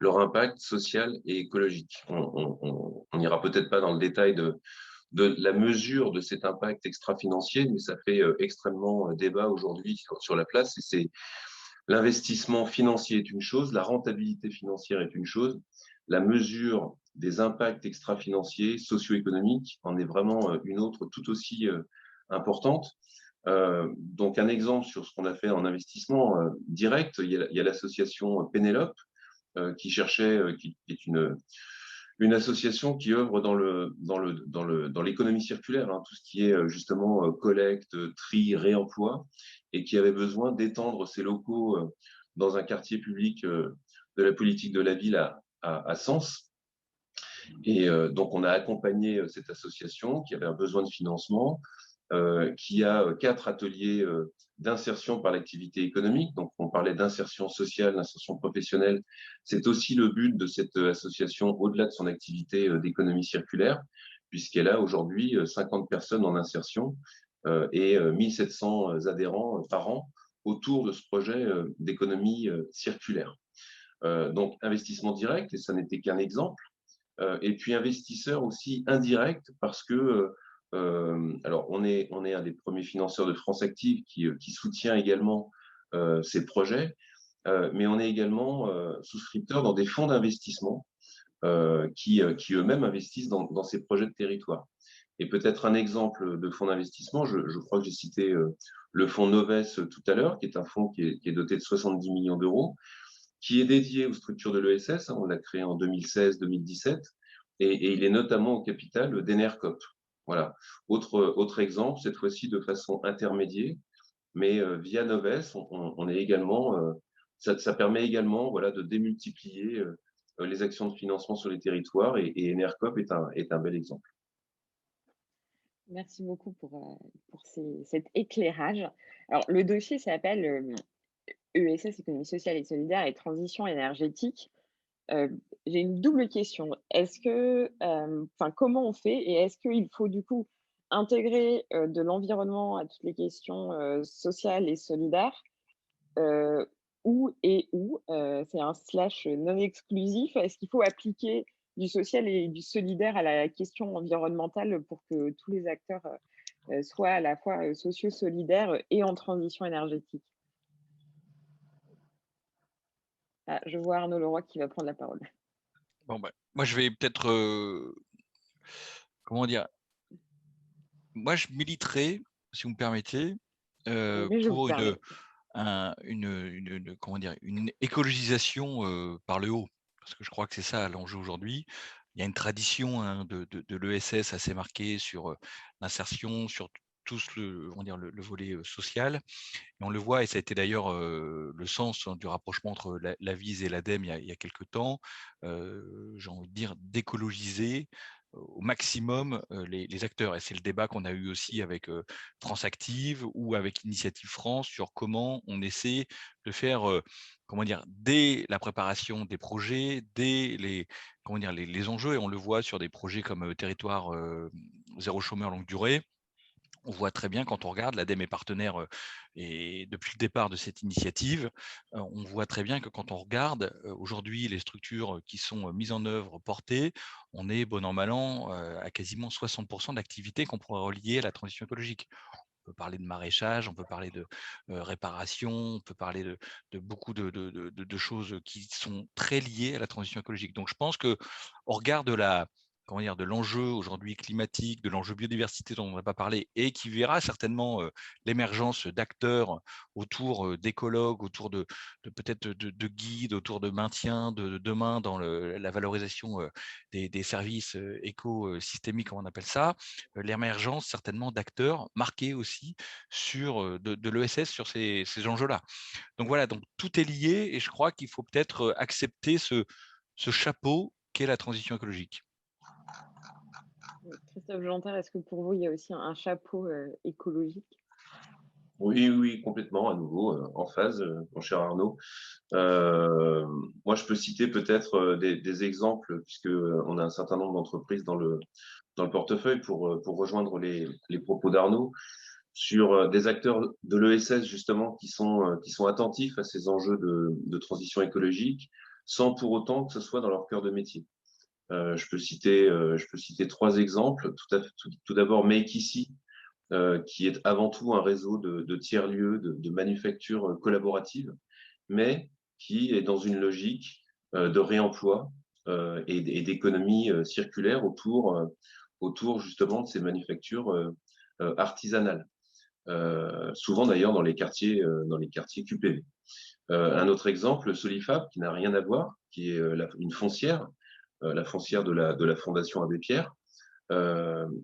leur impact social et écologique. On n'ira peut-être pas dans le détail de la mesure de cet impact extra-financier, mais ça fait extrêmement débat aujourd'hui sur la place. Et c'est l'investissement financier est une chose, la rentabilité financière est une chose, la mesure des impacts extra-financiers, socio-économiques en est vraiment une autre tout aussi importante. Donc un exemple sur ce qu'on a fait en investissement direct, il y a l'association Pénélope qui est une association qui œuvre dans l'économie circulaire, hein, tout ce qui est justement collecte, tri, réemploi, et qui avait besoin d'étendre ses locaux dans un quartier public de la politique de la ville à Sens. Et donc on a accompagné cette association qui avait un besoin de financement, qui a 4 ateliers d'insertion par l'activité économique. Donc, on parlait d'insertion sociale, d'insertion professionnelle. C'est aussi le but de cette association, au-delà de son activité d'économie circulaire, puisqu'elle a aujourd'hui 50 personnes en insertion et 1700 adhérents par an autour de ce projet d'économie circulaire. Donc, investissement direct, et ça n'était qu'un exemple. Et puis, investisseur aussi indirect, parce que alors, on est un des premiers financeurs de France Active qui soutient également ces projets, mais on est également souscripteur dans des fonds d'investissement qui eux-mêmes investissent dans ces projets de territoire. Et peut-être un exemple de fonds d'investissement, je crois que j'ai cité le fonds Noves tout à l'heure, qui est un fonds qui est doté de 70 millions d'euros, qui est dédié aux structures de l'ESS. On l'a créé en 2016-2017, et il est notamment au capital d'Enercop. Voilà. Autre exemple, cette fois-ci de façon intermédiaire, mais via Noves, on est également, ça permet également, voilà, de démultiplier les actions de financement sur les territoires, et Enercop est un bel exemple. Merci beaucoup pour cet éclairage. Alors, le dossier s'appelle ESS, économie sociale et solidaire et transition énergétique. J'ai une double question. Est-ce que, comment on fait et est-ce qu'il faut du coup intégrer de l'environnement à toutes les questions sociales et solidaires où c'est un slash non exclusif. Est-ce qu'il faut appliquer du social et du solidaire à la question environnementale pour que tous les acteurs soient à la fois socio-solidaires et en transition énergétique? Ah, je vois Arnaud Leroy qui va prendre la parole. Bon, moi, je vais peut-être, comment dire, moi, je militerai, si vous me permettez, Mais je vous pour permets. comment dire, une écologisation par le haut, parce que je crois que c'est ça l'enjeu aujourd'hui. Il y a une tradition, hein, de l'ESS assez marquée sur l'insertion, sur tout on va dire le volet social. Et on le voit, et ça a été d'ailleurs le sens, hein, du rapprochement entre l'AVIS et l'ADEME il y a quelque temps, j'ai envie de dire d'écologiser au maximum les acteurs. Et c'est le débat qu'on a eu aussi avec France Active ou avec Initiative France sur comment on essaie de faire, comment dire, dès la préparation des projets, dès les enjeux, et on le voit sur des projets comme Territoire zéro chômeur longue durée. On voit très bien quand on regarde, l'ADEME est partenaire et depuis le départ de cette initiative, on voit très bien que quand on regarde aujourd'hui les structures qui sont mises en œuvre, portées, on est bon an, mal an à quasiment 60% d'activités qu'on pourrait relier à la transition écologique. On peut parler de maraîchage, on peut parler de réparation, on peut parler de beaucoup de choses qui sont très liées à la transition écologique. Donc je pense qu'au regard de de l'enjeu aujourd'hui climatique, de l'enjeu biodiversité dont on n'a pas parlé, et qui verra certainement l'émergence d'acteurs autour d'écologues, autour de peut-être de guides, autour de maintien de demain dans la valorisation des services écosystémiques, comme on appelle ça, l'émergence certainement d'acteurs marqués aussi sur de l'ESS sur ces enjeux-là. Donc voilà, donc tout est lié, et je crois qu'il faut peut-être accepter ce chapeau qu'est la transition écologique. Christophe Jeantaire, est-ce que pour vous, il y a aussi un chapeau écologique? Oui, oui, complètement, à nouveau, en phase, mon cher Arnaud. Moi, je peux citer peut-être des exemples, puisque on a un certain nombre d'entreprises dans le portefeuille pour rejoindre les propos d'Arnaud, sur des acteurs de l'ESS, justement, qui sont attentifs à ces enjeux de transition écologique, sans pour autant que ce soit dans leur cœur de métier. Je peux citer 3 exemples. Tout d'abord, Make Ici, qui est avant tout un réseau de tiers-lieux, de manufactures collaboratives, mais qui est dans une logique de réemploi et d'économie circulaire autour justement de ces manufactures artisanales. Souvent d'ailleurs dans les quartiers QPV. Un autre exemple, Solifab, qui n'a rien à voir, qui est une foncière, la foncière de la Fondation Abbé Pierre,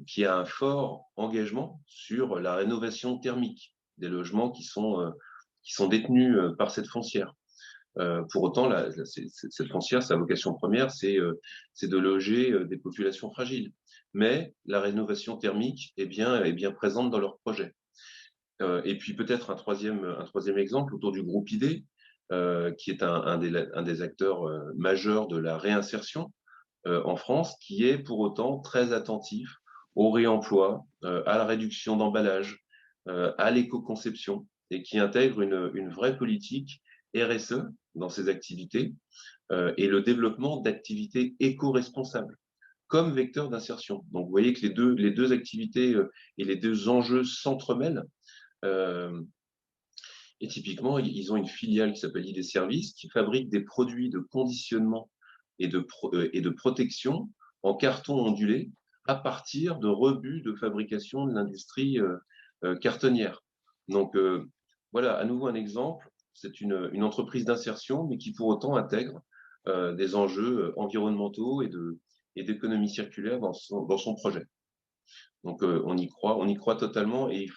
qui a un fort engagement sur la rénovation thermique des logements qui sont détenus par cette foncière. Pour autant, cette foncière, sa vocation première, c'est de loger des populations fragiles. Mais la rénovation thermique est bien présente dans leur projet. Et puis peut-être un troisième exemple autour du groupe ID, qui est un des acteurs majeurs de la réinsertion en France, qui est pour autant très attentif au réemploi, à la réduction d'emballage, à l'éco-conception, et qui intègre une vraie politique RSE dans ses activités et le développement d'activités éco-responsables comme vecteur d'insertion. Donc, vous voyez que les deux activités et les deux enjeux s'entremêlent. Et typiquement, ils ont une filiale qui s'appelle ID Services, qui fabrique des produits de conditionnement et de protection en carton ondulé à partir de rebuts de fabrication de l'industrie cartonnière. Donc, voilà, à nouveau un exemple. C'est une entreprise d'insertion, mais qui pour autant intègre des enjeux environnementaux et d'économie circulaire dans son projet. Donc, on y croit totalement et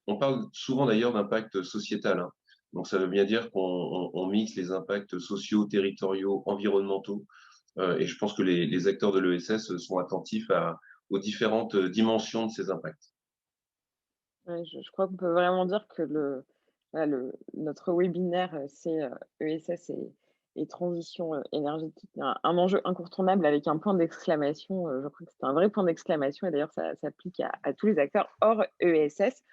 on parle souvent d'ailleurs d'impact sociétal, hein. Donc, ça veut bien dire qu'on mixe les impacts sociaux, territoriaux, environnementaux. Et je pense que les acteurs de l'ESS sont attentifs aux différentes dimensions de ces impacts. Ouais, je crois qu'on peut vraiment dire que notre webinaire, c'est ESS et transition énergétique, un enjeu incontournable avec un point d'exclamation. Je crois que c'est un vrai point d'exclamation et d'ailleurs, ça s'applique à tous les acteurs hors ESS.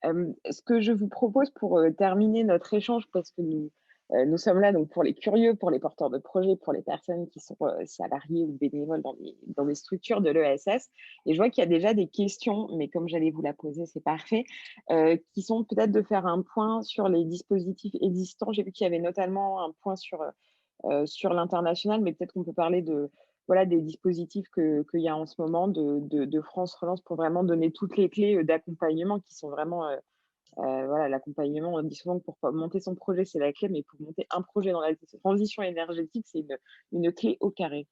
Ce que je vous propose pour terminer notre échange, parce que nous sommes là donc pour les curieux, pour les porteurs de projets, pour les personnes qui sont salariées ou bénévoles dans des structures de l'ESS. Et je vois qu'il y a déjà des questions, mais comme j'allais vous la poser, c'est parfait, qui sont peut-être de faire un point sur les dispositifs existants. J'ai vu qu'il y avait notamment un point sur l'international, mais peut-être qu'on peut parler voilà, des dispositifs qu'il y a en ce moment de France Relance pour vraiment donner toutes les clés d'accompagnement qui sont vraiment, voilà, l'accompagnement, on dit souvent que pour monter son projet, c'est la clé, mais pour monter un projet dans la transition énergétique, c'est une clé au carré.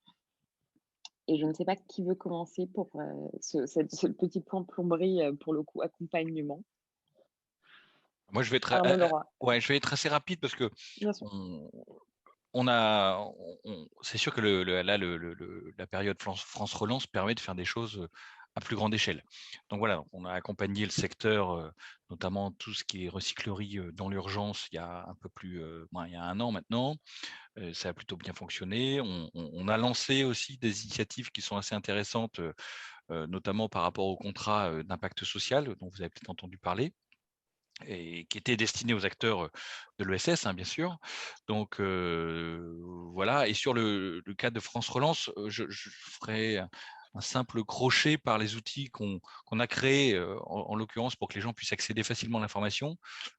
Et je ne sais pas qui veut commencer pour ce petit point plomberie, pour le coup, accompagnement. Moi, je vais être, Arnaud Leroy. ouais, je vais être assez rapide parce que Bien sûr. c'est sûr que la période France Relance permet de faire des choses à plus grande échelle. Donc voilà, on a accompagné le secteur, notamment tout ce qui est recyclerie dans l'urgence, il y a un peu plus, il y a 1 an maintenant. Ça a plutôt bien fonctionné. On a lancé aussi des initiatives qui sont assez intéressantes, notamment par rapport au contrat d'impact social dont vous avez peut-être entendu parler, et qui était destiné aux acteurs de l'ESS, hein, bien sûr. Donc voilà. Et sur le cas de France Relance, je ferai un simple crochet par les outils qu'on a créés, en l'occurrence pour que les gens puissent accéder facilement à l'information.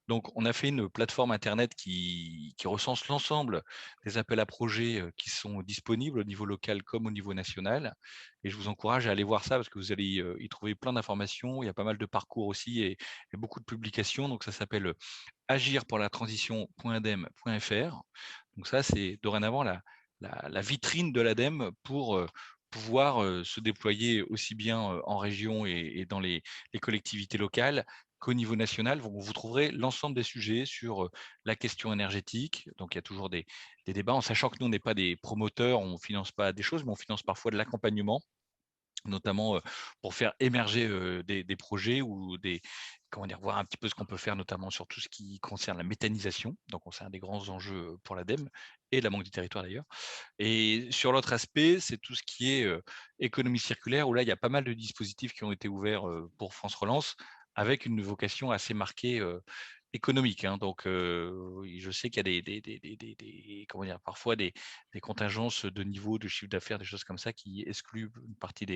Donc, on a fait une plateforme Internet qui recense l'ensemble des appels à projets qui sont disponibles au niveau local comme au niveau national. Et je vous encourage à aller voir ça parce que vous allez y trouver plein d'informations. Il y a pas mal de parcours aussi et beaucoup de publications. Donc, ça s'appelle agirpourlatransition.adem.fr. Donc ça, c'est dorénavant la vitrine de l'ADEME pour pouvoir se déployer aussi bien en région et dans les collectivités locales qu'au niveau national. Vous trouverez l'ensemble des sujets sur la question énergétique. Donc, il y a toujours des débats, en sachant que nous, on n'est pas des promoteurs, on ne finance pas des choses, mais on finance parfois de l'accompagnement. notamment pour faire émerger des projets ou voir un petit peu ce qu'on peut faire, notamment sur tout ce qui concerne la méthanisation. Donc, c'est un des grands enjeux pour l'ADEME et la Banque du Territoire d'ailleurs. Et sur l'autre aspect, c'est tout ce qui est économie circulaire, où là, il y a pas mal de dispositifs qui ont été ouverts pour France Relance, avec une vocation assez marquée économique. Donc, je sais qu'il y a parfois des contingences de niveau de chiffre d'affaires, des choses comme ça qui excluent une partie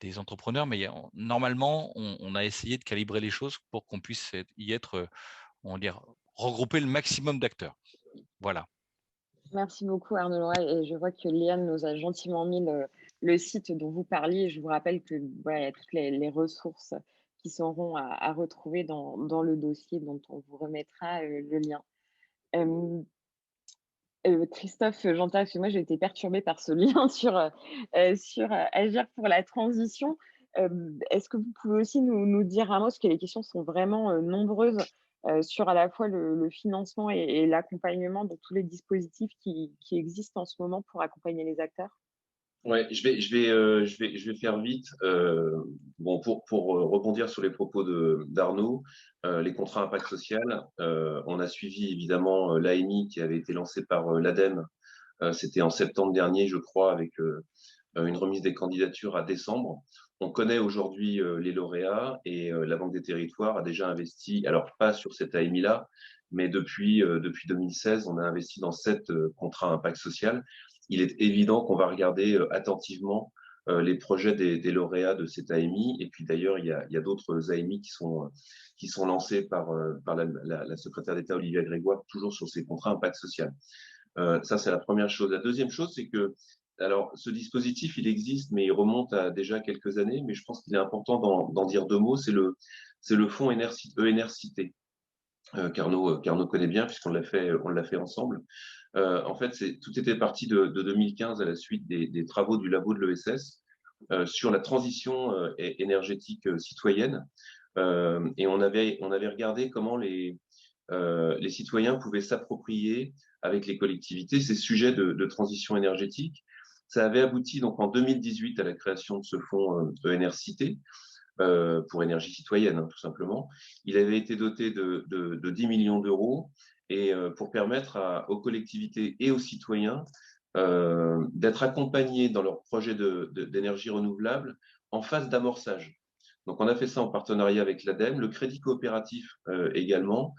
des entrepreneurs. Mais normalement, on a essayé de calibrer les choses pour qu'on puisse y être, on va dire, regrouper le maximum d'acteurs. Voilà. Merci beaucoup Arnaud Leroy, et je vois que Léane nous a gentiment mis le site dont vous parliez. Je vous rappelle que voilà, il y a toutes les ressources qui seront à retrouver dans le dossier dont on vous remettra le lien. Christophe Jeantat, parce que moi j'ai été perturbée par ce lien sur Agir pour la transition. Est-ce que vous pouvez aussi nous dire un mot, parce que les questions sont vraiment nombreuses, sur à la fois le financement et l'accompagnement de tous les dispositifs qui existent en ce moment pour accompagner les acteurs? Ouais, je vais faire vite. Bon, pour rebondir sur les propos d'Arnaud, les contrats impact social, on a suivi évidemment l'AMI qui avait été lancé par l'ADEME. C'était en septembre dernier, je crois, avec une remise des candidatures à décembre. On connaît aujourd'hui les lauréats et la Banque des Territoires a déjà investi, alors pas sur cette AMI-là, mais depuis 2016, on a investi dans 7 contrats impact social. Il est évident qu'on va regarder attentivement les projets des lauréats de cette AMI. Et puis d'ailleurs, il y a d'autres AMI qui sont lancés par la secrétaire d'État Olivia Grégoire, toujours sur ces contrats impact social. Ça, c'est la première chose. La deuxième chose, c'est que alors, ce dispositif, il existe, mais il remonte à déjà quelques années. Mais je pense qu'il est important d'en dire 2 mots. C'est le fonds ENR-Cité, qu'Arnaud connaît bien, puisqu'on l'a fait ensemble. En fait, tout était parti de 2015 à la suite des travaux du labo de l'ESS sur la transition énergétique citoyenne. Et on avait regardé comment les citoyens pouvaient s'approprier avec les collectivités ces sujets de transition énergétique. Ça avait abouti donc en 2018 à la création de ce fonds ENR-Cité pour énergie citoyenne, tout simplement. Il avait été doté de 10 millions d'euros et pour permettre aux collectivités et aux citoyens d'être accompagnés dans leurs projets d'énergie renouvelable en phase d'amorçage. Donc, on a fait ça en partenariat avec l'ADEME, le Crédit Coopératif également,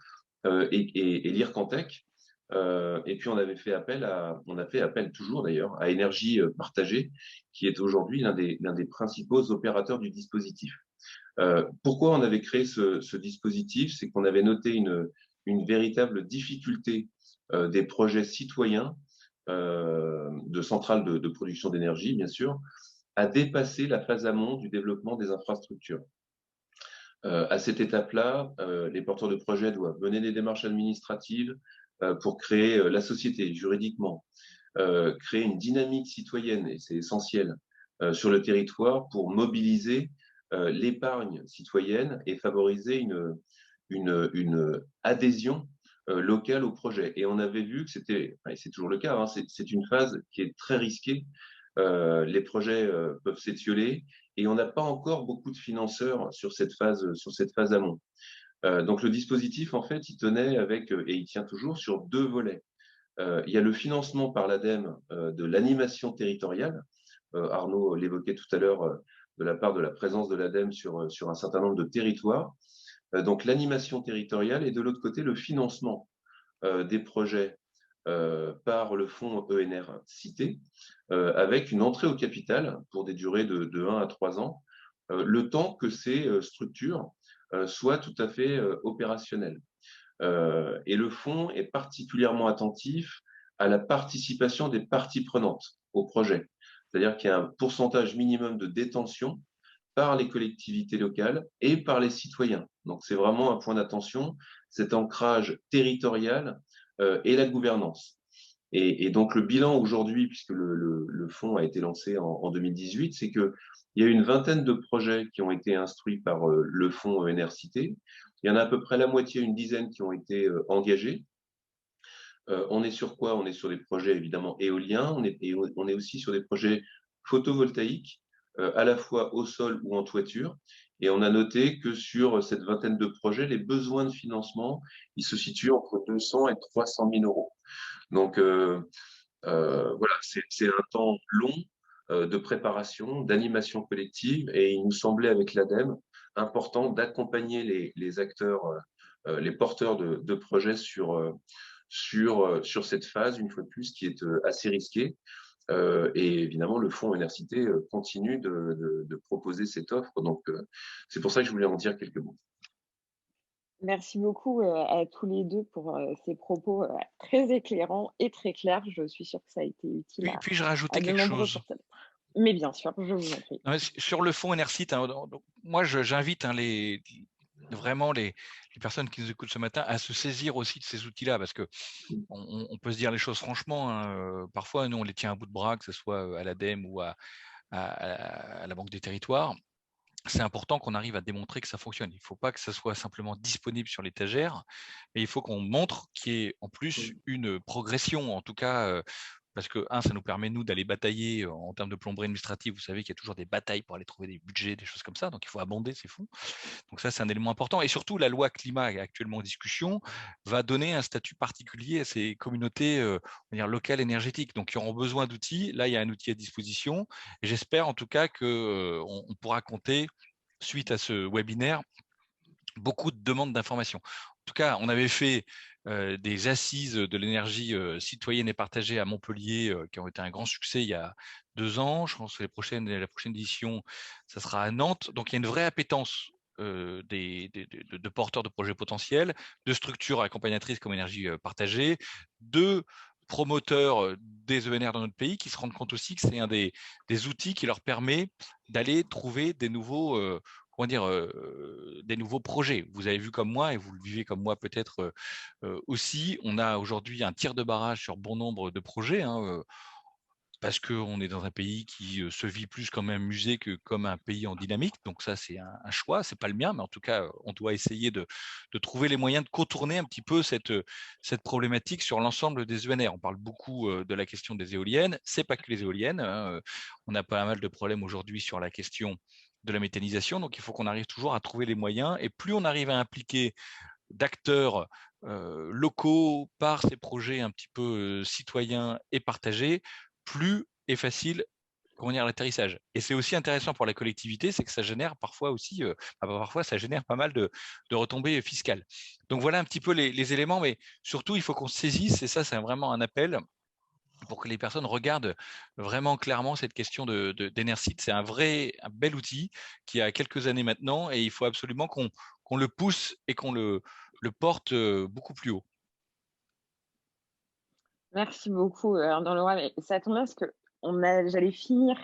et l'IRCANTEC. Et puis, on a fait appel toujours d'ailleurs à Énergie Partagée, qui est aujourd'hui l'un des principaux opérateurs du dispositif. Pourquoi on avait créé ce dispositif? C'est qu'on avait noté une véritable difficulté des projets citoyens de centrales de production d'énergie, bien sûr, à dépasser la phase amont du développement des infrastructures. À cette étape-là, les porteurs de projets doivent mener des démarches administratives pour créer la société juridiquement, créer une dynamique citoyenne, et c'est essentiel, sur le territoire pour mobiliser l'épargne citoyenne et favoriser une adhésion locale au projet. Et on avait vu que c'était, et c'est toujours le cas, hein, c'est une phase qui est très risquée. Les projets peuvent s'étioler et on n'a pas encore beaucoup de financeurs sur cette phase amont. Donc le dispositif, en fait, il tenait et il tient toujours sur 2 volets. Il y a le financement par l'ADEME de l'animation territoriale. Arnaud l'évoquait tout à l'heure de la part de la présence de l'ADEME sur un certain nombre de territoires. Donc l'animation territoriale et de l'autre côté le financement des projets par le fonds ENR Cité, avec une entrée au capital pour des durées de 1 à 3 ans, le temps que ces structures soient tout à fait opérationnelles. Et le fonds est particulièrement attentif à la participation des parties prenantes au projet. C'est-à-dire qu'il y a un pourcentage minimum de détention par les collectivités locales et par les citoyens. Donc c'est vraiment un point d'attention, cet ancrage territorial et la gouvernance. Et donc le bilan aujourd'hui, puisque le fonds a été lancé en 2018, c'est qu'il y a une vingtaine de projets qui ont été instruits par le fonds ENR Cité. Il y en a à peu près la moitié, une dizaine qui ont été engagés. On est sur quoi? On est sur des projets évidemment éoliens, on est aussi sur des projets photovoltaïques, à la fois au sol ou en toiture. Et on a noté que sur cette vingtaine de projets, les besoins de financement, ils se situent entre 200 et 300 000 euros. Donc, voilà, c'est un temps long de préparation, d'animation collective, et il nous semblait avec l'ADEME important d'accompagner les acteurs, les porteurs de projets sur cette phase, une fois de plus, qui est assez risquée. Et évidemment, le fonds Énercité continue de proposer cette offre. Donc, c'est pour ça que je voulais en dire quelques mots. Merci beaucoup à tous les deux pour ces propos très éclairants et très clairs. Je suis sûre que ça a été utile Puis je à rajoutais de quelque nombreux chose. porteurs. Mais bien sûr, je vous en prie. Non, mais sur le fonds Énercite, hein, moi j'invite vraiment les personnes qui nous écoutent ce matin à se saisir aussi de ces outils-là, parce que on peut se dire les choses franchement, hein, parfois nous on les tient à bout de bras, que ce soit à l'ADEME ou à la Banque des Territoires. C'est important qu'on arrive à démontrer que ça fonctionne. Il ne faut pas que ça soit simplement disponible sur l'étagère, mais il faut qu'on montre qu'il y ait en plus une progression, en tout cas, parce que, ça nous permet, nous, d'aller batailler en termes de plomberie administrative. Vous savez qu'il y a toujours des batailles pour aller trouver des budgets, des choses comme ça, donc il faut abonder ces fonds. Donc ça, c'est un élément important. Et surtout, la loi climat actuellement en discussion va donner un statut particulier à ces communautés on va dire, locales énergétiques. Donc, ils auront besoin d'outils. Là, il y a un outil à disposition. Et j'espère en tout cas qu'on pourra compter, suite à ce webinaire, beaucoup de demandes d'informations. En tout cas, on avait fait des assises de l'énergie citoyenne et partagée à Montpellier qui ont été un grand succès il y a 2 ans. Je pense que la prochaine édition, ça sera à Nantes. Donc, il y a une vraie appétence de porteurs de projets potentiels, de structures accompagnatrices comme énergie partagée, de promoteurs des ENR dans notre pays qui se rendent compte aussi que c'est un des outils qui leur permet d'aller trouver des nouveaux des nouveaux projets. Vous avez vu comme moi, et vous le vivez comme moi peut-être aussi, on a aujourd'hui un tir de barrage sur bon nombre de projets, hein, parce qu'on est dans un pays qui se vit plus comme un musée que comme un pays en dynamique. Donc ça, c'est un choix, c'est pas le mien, mais en tout cas, on doit essayer de trouver les moyens de contourner un petit peu cette problématique sur l'ensemble des ENR. On parle beaucoup de la question des éoliennes, c'est pas que les éoliennes, hein. On a pas mal de problèmes aujourd'hui sur la question de la méthanisation, donc il faut qu'on arrive toujours à trouver les moyens, et plus on arrive à impliquer d'acteurs locaux par ces projets un petit peu citoyens et partagés, plus est facile l'atterrissage. Et c'est aussi intéressant pour la collectivité, c'est que ça génère parfois aussi, ça génère pas mal de retombées fiscales. Donc voilà un petit peu les éléments, mais surtout il faut qu'on se saisisse, et ça c'est vraiment un appel pour que les personnes regardent vraiment clairement cette question d'Enercite. C'est un bel outil qui a quelques années maintenant, et il faut absolument qu'on le pousse et qu'on le porte beaucoup plus haut. Merci beaucoup, Arnaud Leroy. Mais ça tombe bien parce que j'allais finir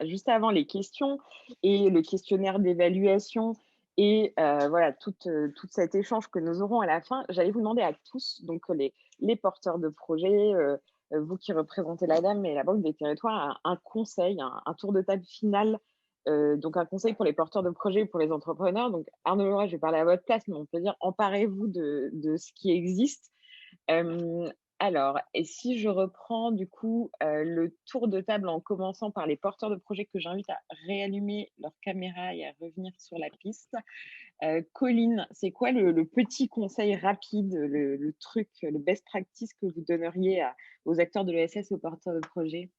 juste avant les questions et le questionnaire d'évaluation et voilà, tout cet échange que nous aurons à la fin. J'allais vous demander à tous, donc les porteurs de projets, vous qui représentez l'ADEME et la Banque des Territoires, un conseil, un tour de table final, donc un conseil pour les porteurs de projets et pour les entrepreneurs. Donc Arnaud Leroy, je vais parler à votre place, mais on peut dire emparez-vous de ce qui existe. Alors, et si je reprends du coup le tour de table en commençant par les porteurs de projets que j'invite à réallumer leur caméra et à revenir sur la piste. Colline, c'est quoi le petit conseil rapide, le truc, le best practice que vous donneriez aux acteurs de l'ESS et aux porteurs de projets?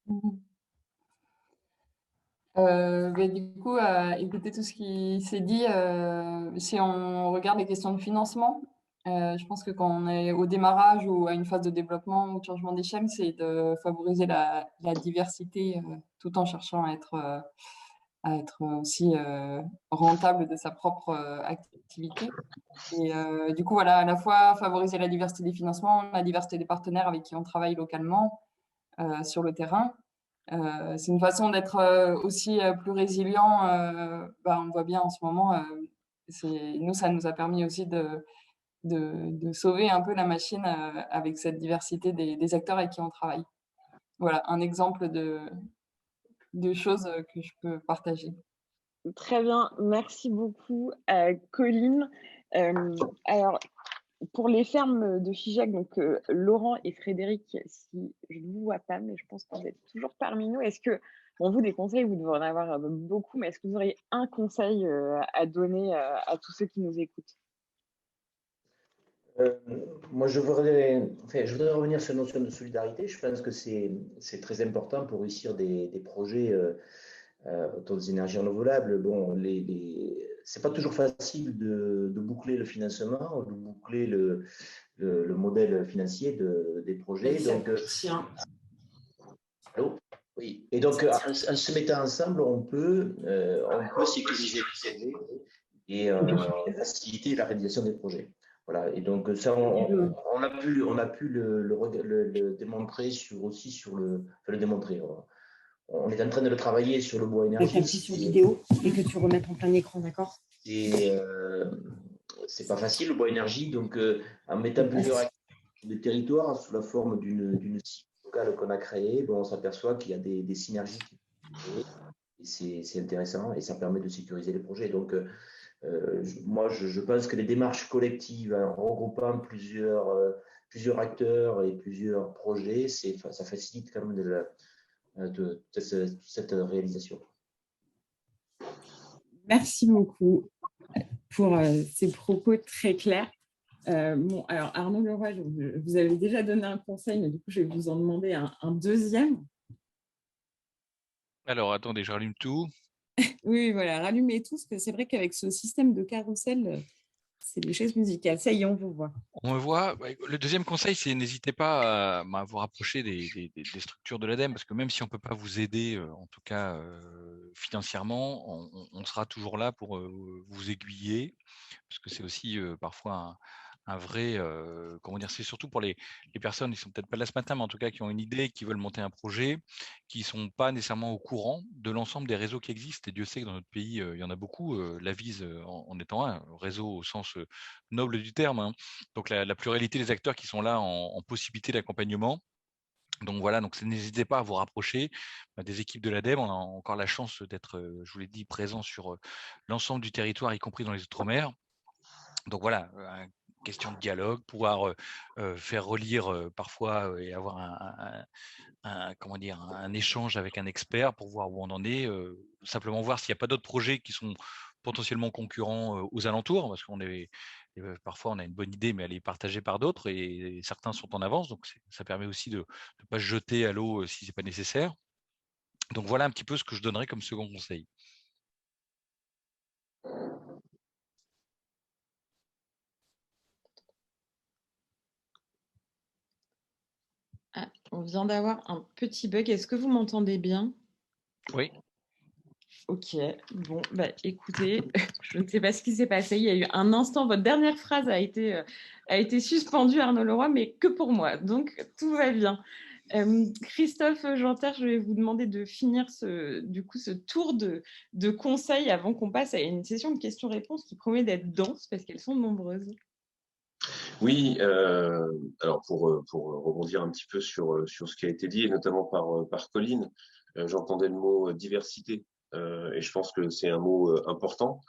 Du coup, écouter tout ce qui s'est dit, si on regarde les questions de financement, je pense que quand on est au démarrage ou à une phase de développement ou de changement d'échelle, c'est de favoriser la diversité tout en cherchant à être aussi rentable de sa propre activité. Et du coup, voilà, à la fois favoriser la diversité des financements, la diversité des partenaires avec qui on travaille localement sur le terrain. C'est une façon d'être aussi plus résilient. On voit bien en ce moment, nous, ça nous a permis aussi de sauver un peu la machine avec cette diversité des acteurs avec qui on travaille. Voilà, un exemple de choses que je peux partager. Très bien, merci beaucoup, Colline. Alors, pour les fermes de FIGEAC, donc Laurent et Frédéric, si je ne vous vois pas, mais je pense que vous êtes toujours parmi nous, est-ce que Bon, vous, des conseils, vous devez en avoir beaucoup, mais est-ce que vous auriez un conseil à donner à tous ceux qui nous écoutent? Euh, Moi, je voudrais revenir sur la notion de solidarité. Je pense que c'est très important pour réussir des projets autour des énergies renouvelables. Bon, c'est pas toujours facile de boucler le financement, de boucler le modèle financier des projets. Donc, allô? Oui. Et donc, en se mettant ensemble, on peut sécuriser les projets et faciliter la réalisation des projets. Voilà. Et donc, ça, on a pu le démontrer aussi sur le démontrer. On est en train de le travailler sur le bois énergie. Sur vidéo et que tu remettes en plein écran, d'accord? Et c'est pas facile le bois énergie. Donc, en mettant plusieurs acteurs de territoire sous la forme d'une cible locale qu'on a créée, bon, on s'aperçoit qu'il y a des synergies qui sont créées. Et c'est intéressant et ça permet de sécuriser les projets. Donc, moi, je pense que les démarches collectives, hein, regroupant plusieurs acteurs et plusieurs projets, ça facilite quand même cette réalisation. Merci beaucoup pour ces propos très clairs. Bon, alors Arnaud Leroy, vous avez déjà donné un conseil, mais du coup, je vais vous en demander un deuxième. Alors, attendez, je rallume tout. Oui, voilà, rallumez tout, parce que c'est vrai qu'avec ce système de carrousel, c'est des chaises musicales. Ça y est, on vous voit. On me voit. Le deuxième conseil, c'est n'hésitez pas à vous rapprocher des structures de l'ADEME, parce que même si on ne peut pas vous aider, en tout cas financièrement, on sera toujours là pour vous aiguiller, parce que c'est aussi parfois un vrai, comment dire, c'est surtout pour les personnes qui sont peut-être pas là ce matin, mais en tout cas qui ont une idée, qui veulent monter un projet, qui sont pas nécessairement au courant de l'ensemble des réseaux qui existent. Et Dieu sait que dans notre pays, il y en a beaucoup. L'Avise en étant un réseau au sens noble du terme, hein. Donc la pluralité des acteurs qui sont là en possibilité d'accompagnement. Donc voilà, donc n'hésitez pas à vous rapprocher des équipes de l'ADEME. On a encore la chance d'être, je vous l'ai dit, présent sur l'ensemble du territoire, y compris dans les Outre-mer. Donc voilà, question de dialogue, pouvoir faire relire parfois et avoir un échange avec un expert pour voir où on en est, simplement voir s'il n'y a pas d'autres projets qui sont potentiellement concurrents aux alentours, parce parfois on a une bonne idée, mais elle est partagée par d'autres et certains sont en avance, donc ça permet aussi de ne pas se jeter à l'eau si ce n'est pas nécessaire. Donc voilà un petit peu ce que je donnerais comme second conseil. Ah, on vient d'avoir un petit bug. Est-ce que vous m'entendez bien? Oui. Ok, bon, bah, écoutez, je ne sais pas ce qui s'est passé. Il y a eu un instant, votre dernière phrase a été suspendue, Arnaud Leroy, mais que pour moi. Donc, tout va bien. Christophe Jeanterre, je vais vous demander de finir ce tour de conseils avant qu'on passe à une session de questions-réponses qui promet d'être dense parce qu'elles sont nombreuses. Oui, alors pour rebondir un petit peu sur ce qui a été dit, et notamment par Colline, j'entendais le mot diversité, et je pense que c'est un mot important,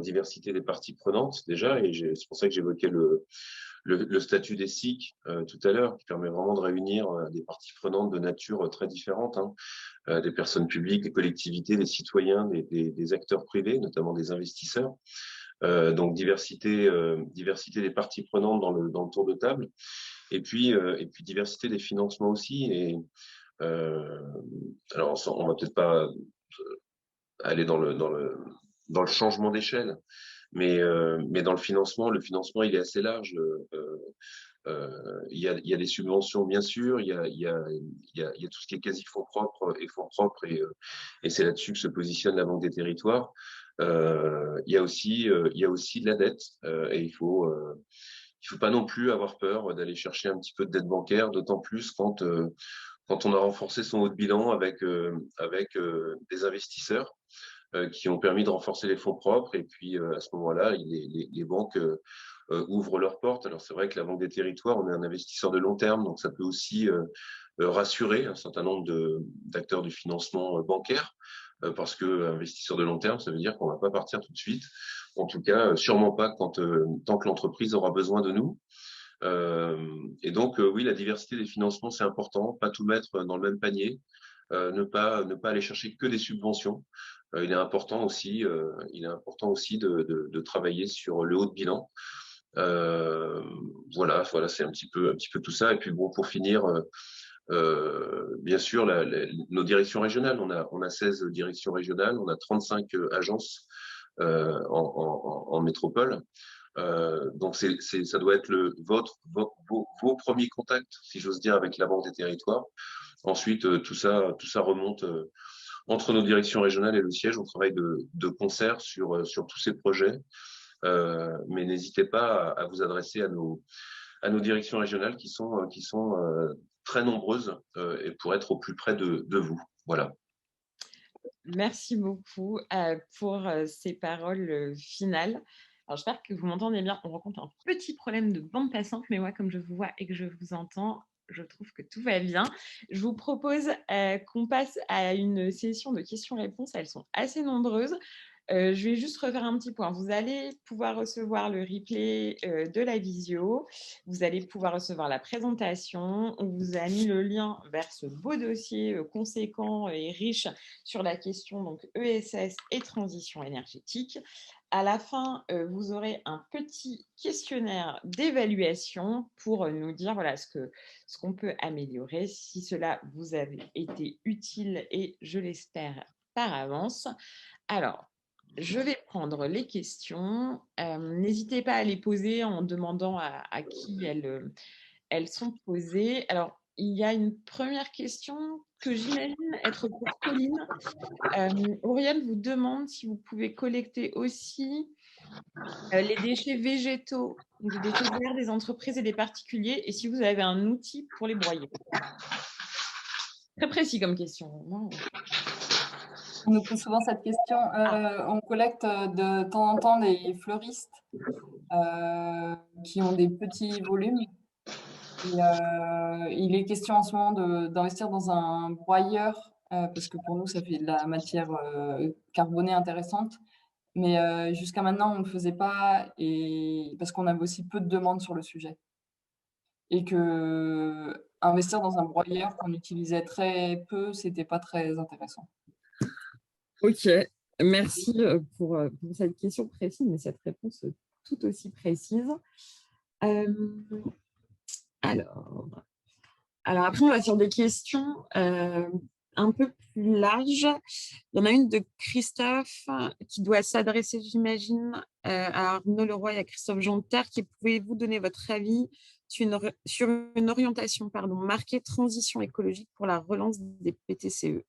diversité des parties prenantes déjà, et c'est pour ça que j'évoquais le statut des SIC tout à l'heure, qui permet vraiment de réunir des parties prenantes de nature très différentes, hein, des personnes publiques, des collectivités, des citoyens, des acteurs privés, notamment des investisseurs. Donc diversité des parties prenantes dans le tour de table, et puis diversité des financements aussi. Et alors on va peut-être pas aller dans le changement d'échelle, mais dans le financement il est assez large. Il y a des subventions bien sûr, il y a tout ce qui est quasi fonds propres et fonds propres, et c'est là-dessus que se positionne la Banque des Territoires. Il y a aussi de la dette, et il faut pas non plus avoir peur d'aller chercher un petit peu de dette bancaire, d'autant plus quand on a renforcé son haut de bilan avec des investisseurs qui ont permis de renforcer les fonds propres, et puis à ce moment-là, les banques ouvrent leurs portes. Alors c'est vrai que la Banque des Territoires, on est un investisseur de long terme, donc ça peut aussi rassurer un certain nombre d'acteurs du financement bancaire, parce que investisseur de long terme, ça veut dire qu'on va pas partir tout de suite. En tout cas, sûrement pas tant que l'entreprise aura besoin de nous. Et donc, oui, la diversité des financements, c'est important, pas tout mettre dans le même panier. ne pas aller chercher que des subventions. Il est important aussi de travailler sur le haut de bilan. Voilà, c'est un petit peu tout ça. Et puis bon, pour finir, bien sûr, nos directions régionales. On a 16 directions régionales, on a 35 agences en métropole. Donc ça doit être vos premiers contacts, si j'ose dire, avec la Banque des Territoires. Ensuite, tout ça remonte entre nos directions régionales et le siège. On travaille de concert sur tous ces projets. Mais n'hésitez pas à vous adresser à nos directions régionales qui sont très nombreuses et pour être au plus près de vous. Voilà. Merci beaucoup pour ces paroles finales. Alors, j'espère que vous m'entendez bien. On rencontre un petit problème de bande passante, mais moi, comme je vous vois et que je vous entends, je trouve que tout va bien. Je vous propose qu'on passe à une session de questions-réponses. Elles sont assez nombreuses. Je vais juste refaire un petit point. Vous allez pouvoir recevoir le replay de la visio. Vous allez pouvoir recevoir la présentation. On vous a mis le lien vers ce beau dossier conséquent et riche sur la question donc ESS et transition énergétique. À la fin, vous aurez un petit questionnaire d'évaluation pour nous dire voilà, ce qu'on peut améliorer, si cela vous avait été utile et je l'espère par avance. Alors, je vais prendre les questions. N'hésitez pas à les poser en demandant à qui elles sont posées. Alors, il y a une première question que j'imagine être pour Colline. Auriane vous demande si vous pouvez collecter aussi les déchets végétaux, donc les déchets verts des entreprises et des particuliers, et si vous avez un outil pour les broyer. Très précis comme question. On nous pose souvent cette question. On collecte de temps en temps des fleuristes qui ont des petits volumes. Et, il est question en ce moment d'investir dans un broyeur parce que pour nous, ça fait de la matière carbonée intéressante. Mais jusqu'à maintenant, on ne le faisait pas parce qu'on avait aussi peu de demandes sur le sujet. Et que investir dans un broyeur qu'on utilisait très peu, c'était pas très intéressant. Ok, merci pour cette question précise, mais cette réponse tout aussi précise. Alors après, on va sur des questions un peu plus larges. Il y en a une de Christophe qui doit s'adresser, j'imagine, à Arnaud Leroy et à Christophe Jonter. Pouvez-vous donner votre avis sur une orientation marquée transition écologique pour la relance des PTCE?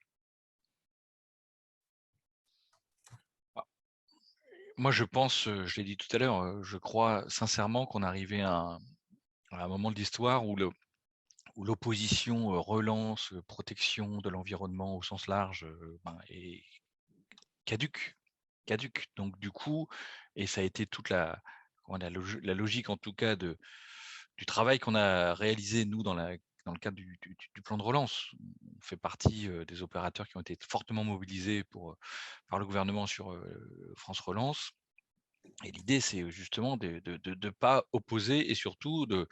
Moi, je pense, je l'ai dit tout à l'heure, je crois sincèrement qu'on est arrivé à un moment de l'histoire où l'opposition relance, protection de l'environnement au sens large est caduque. Donc du coup, et ça a été toute la logique en tout cas du travail qu'on a réalisé nous dans le cadre du plan de relance. On fait partie des opérateurs qui ont été fortement mobilisés par le gouvernement sur France Relance. Et l'idée, c'est justement de ne pas opposer et surtout de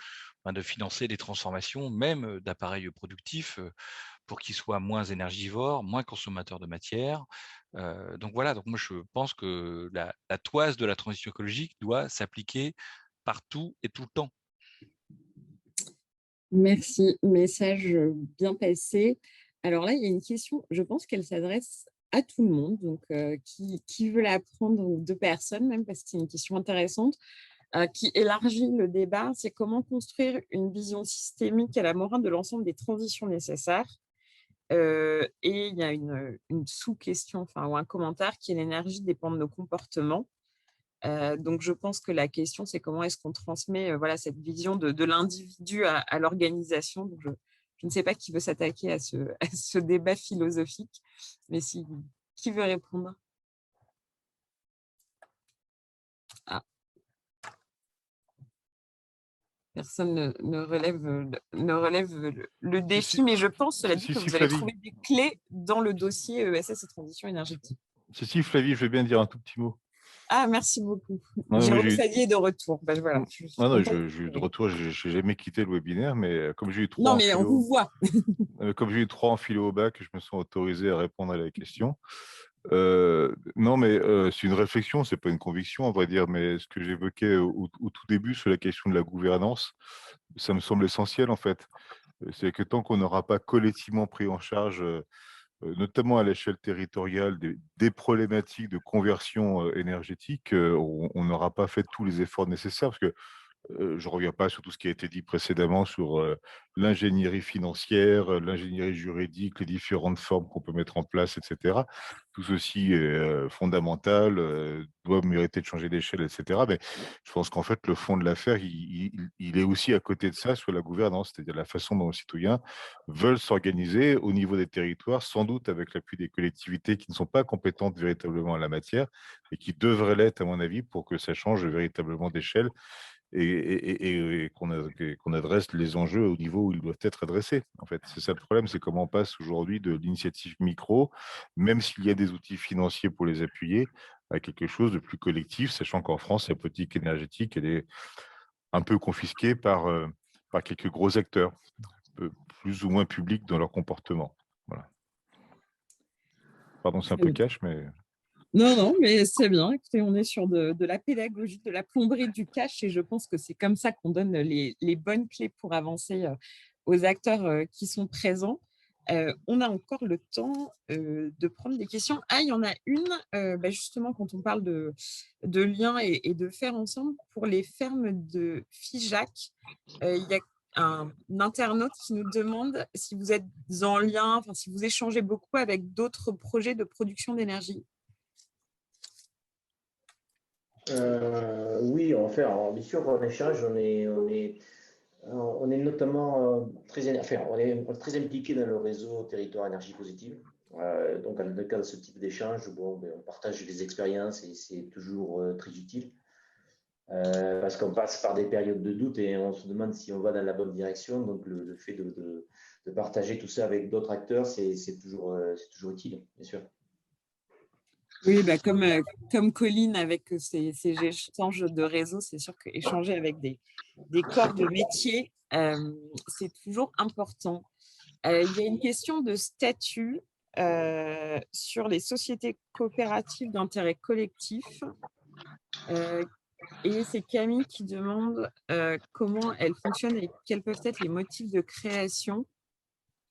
financer des transformations, même d'appareils productifs, pour qu'ils soient moins énergivores, moins consommateurs de matière. Donc voilà, donc moi je pense que la toise de la transition écologique doit s'appliquer partout et tout le temps. Merci, message bien passé. Alors là, il y a une question, je pense qu'elle s'adresse à tout le monde, donc qui veut la prendre, ou deux personnes même, parce que c'est une question intéressante, qui élargit le débat, c'est comment construire une vision systémique à la morale de l'ensemble des transitions nécessaires. Et il y a une sous-question, ou un commentaire qui est l'énergie dépend de nos comportements. Donc, je pense que la question, c'est comment est-ce qu'on transmet cette vision de l'individu à l'organisation. Donc, je ne sais pas qui veut s'attaquer à ce débat philosophique, mais qui veut répondre? Personne ne relève le défi, mais je pense, cela dit, que vous allez trouver des clés dans le dossier ESS et transition énergétique. Si, Flavie, je vais bien dire un tout petit mot. Ah, merci beaucoup. Non, mais Jérôme Sadier est de retour. Ben, voilà, je suis non, non, contente. je de retour, j'ai jamais quitté le webinaire, mais comme j'ai eu 3 Non, en mais on vous philo, voit. comme j'ai eu 3 en philo au bac, je me sens autorisé à répondre à la question. Non, mais c'est une réflexion, c'est pas une conviction, à vrai dire, mais ce que j'évoquais au tout début sur la question de la gouvernance, ça me semble essentiel, en fait. C'est que tant qu'on n'aura pas collectivement pris en charge, notamment à l'échelle territoriale, des problématiques de conversion énergétique, on n'aura pas fait tous les efforts nécessaires. Parce que je ne reviens pas sur tout ce qui a été dit précédemment sur l'ingénierie financière, l'ingénierie juridique, les différentes formes qu'on peut mettre en place, etc. Tout ceci est fondamental, doit mériter de changer d'échelle, etc. Mais je pense qu'en fait, le fond de l'affaire, il est aussi à côté de ça sur la gouvernance, c'est-à-dire la façon dont les citoyens veulent s'organiser au niveau des territoires, sans doute avec l'appui des collectivités qui ne sont pas compétentes véritablement en la matière et qui devraient l'être, à mon avis, pour que ça change véritablement d'échelle et qu'on adresse les enjeux au niveau où ils doivent être adressés. En fait, c'est ça le problème, c'est comment on passe aujourd'hui de l'initiative micro, même s'il y a des outils financiers pour les appuyer, à quelque chose de plus collectif, sachant qu'en France, la politique énergétique, elle est un peu confisquée par quelques gros acteurs, plus ou moins publics dans leur comportement. Voilà. Pardon, c'est un peu cash, mais... Non, non, mais c'est bien. Écoutez, on est sur de la pédagogie, de la plomberie du cash et je pense que c'est comme ça qu'on donne les bonnes clés pour avancer aux acteurs qui sont présents. On a encore le temps de prendre des questions. Ah, il y en a une, justement, quand on parle de liens et de faire ensemble, pour les fermes de Figeac, il y a un internaute qui nous demande si vous êtes en lien, enfin, si vous échangez beaucoup avec d'autres projets de production d'énergie. Oui, bien sûr, en échange, on est notamment on est très impliqué dans le réseau Territoire Énergie Positive. Donc, dans le cadre de ce type d'échange, bon, on partage des expériences et c'est toujours très utile parce qu'on passe par des périodes de doute et on se demande si on va dans la bonne direction. Donc, le fait de partager tout ça avec d'autres acteurs, c'est toujours utile, bien sûr. Oui, comme Colline avec ces échanges de réseau, c'est sûr qu'échanger avec des corps de métier, c'est toujours important. Il y a une question de statut sur les sociétés coopératives d'intérêt collectif. Et c'est Camille qui demande comment elles fonctionnent et quels peuvent être les motifs de création.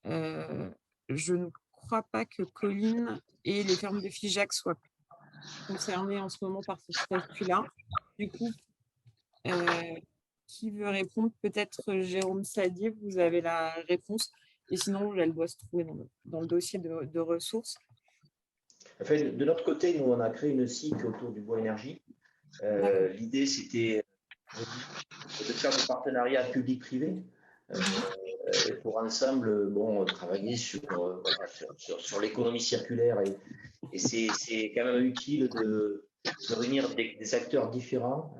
Je ne crois pas que Colline et les fermes de Figeac soient concernés en ce moment par ce statut-là. Du coup, qui veut répondre? Peut-être Jérôme Sadier, vous avez la réponse. Et sinon, elle doit se trouver dans le dossier de ressources. En fait, de notre côté, nous, on a créé une SIC autour du bois énergie. L'idée, c'était de faire des partenariats public-privé pour ensemble travailler sur l'économie circulaire. Et c'est quand même utile de réunir des acteurs différents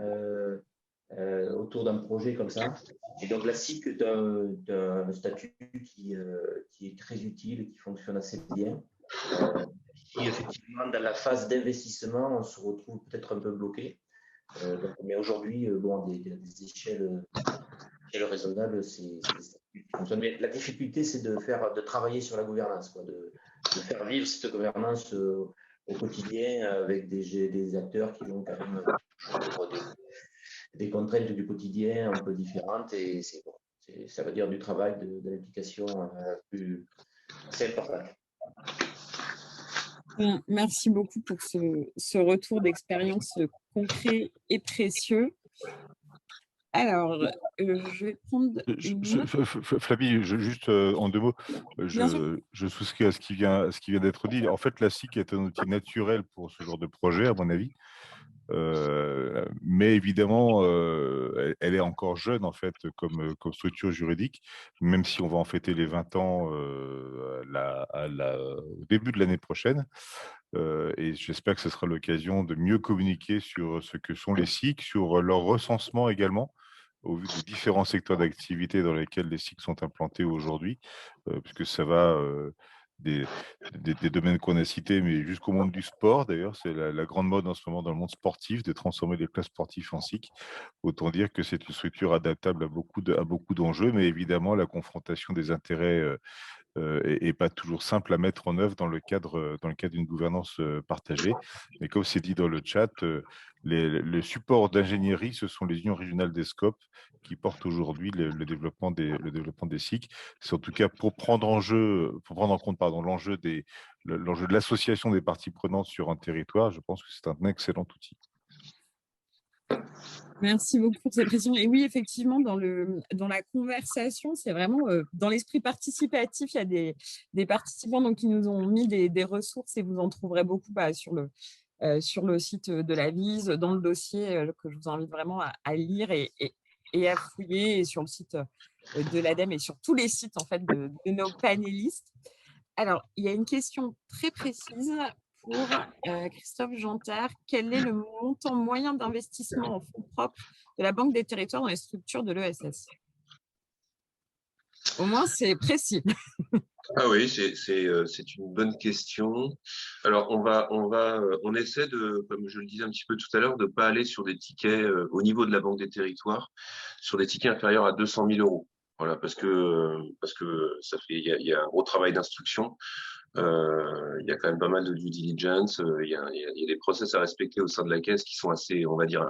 autour d'un projet comme ça. Et donc, la SIC est un statut qui est très utile, qui fonctionne assez bien. Et effectivement, dans la phase d'investissement, on se retrouve peut-être un peu bloqué. Mais aujourd'hui, des échelles raisonnables, c'est fonctionne. Mais la difficulté, c'est de travailler sur la gouvernance, de faire vivre cette gouvernance au quotidien avec des acteurs qui ont quand même des contraintes du quotidien un peu différentes. Et ça veut dire du travail, de l'implication assez importante. Merci beaucoup pour ce retour d'expérience concret et précieux. Alors, je vais prendre Flavie, juste en 2 mots, je souscris à ce qui vient d'être dit. En fait, la SIC est un outil naturel pour ce genre de projet, à mon avis. Mais évidemment, elle est encore jeune en fait comme structure juridique, même si on va en fêter les 20 ans au début de l'année prochaine. Et j'espère que ce sera l'occasion de mieux communiquer sur ce que sont les SIC, sur leur recensement également, au vu des différents secteurs d'activité dans lesquels les SIC sont implantés aujourd'hui, puisque ça va des domaines qu'on a cités, mais jusqu'au monde du sport d'ailleurs. C'est la grande mode en ce moment dans le monde sportif de transformer les clubs sportifs en SIC. Autant dire que c'est une structure adaptable à beaucoup d'enjeux, mais évidemment, la confrontation des intérêts et pas toujours simple à mettre en œuvre dans le cadre d'une gouvernance partagée. Mais comme c'est dit dans le chat, le support d'ingénierie, ce sont les unions régionales des SCOP qui portent aujourd'hui le développement des SIC. C'est en tout cas pour prendre en compte l'enjeu de l'association des parties prenantes sur un territoire. Je pense que c'est un excellent outil. Merci beaucoup pour cette précision. Et oui, effectivement, dans la conversation, c'est vraiment dans l'esprit participatif, il y a des participants donc, qui nous ont mis des ressources et vous en trouverez beaucoup sur le site de la VISE, dans le dossier que je vous invite vraiment à lire et à fouiller, et sur le site de l'ADEME et sur tous les sites en fait, de nos panélistes. Alors, il y a une question très précise pour Christophe Jantard. Quel est le montant moyen d'investissement en fonds propres de la Banque des Territoires dans les structures de l'ESS? Au moins, c'est précis. Ah oui, c'est une bonne question. Alors, on essaie de, comme je le disais un petit peu tout à l'heure, de pas aller sur des tickets au niveau de la Banque des Territoires, sur des tickets inférieurs à 200 000 euros. Voilà, parce que il y a un gros travail d'instruction. Il y a quand même pas mal de due diligence. Il y a des process à respecter au sein de la caisse qui sont assez, on va dire,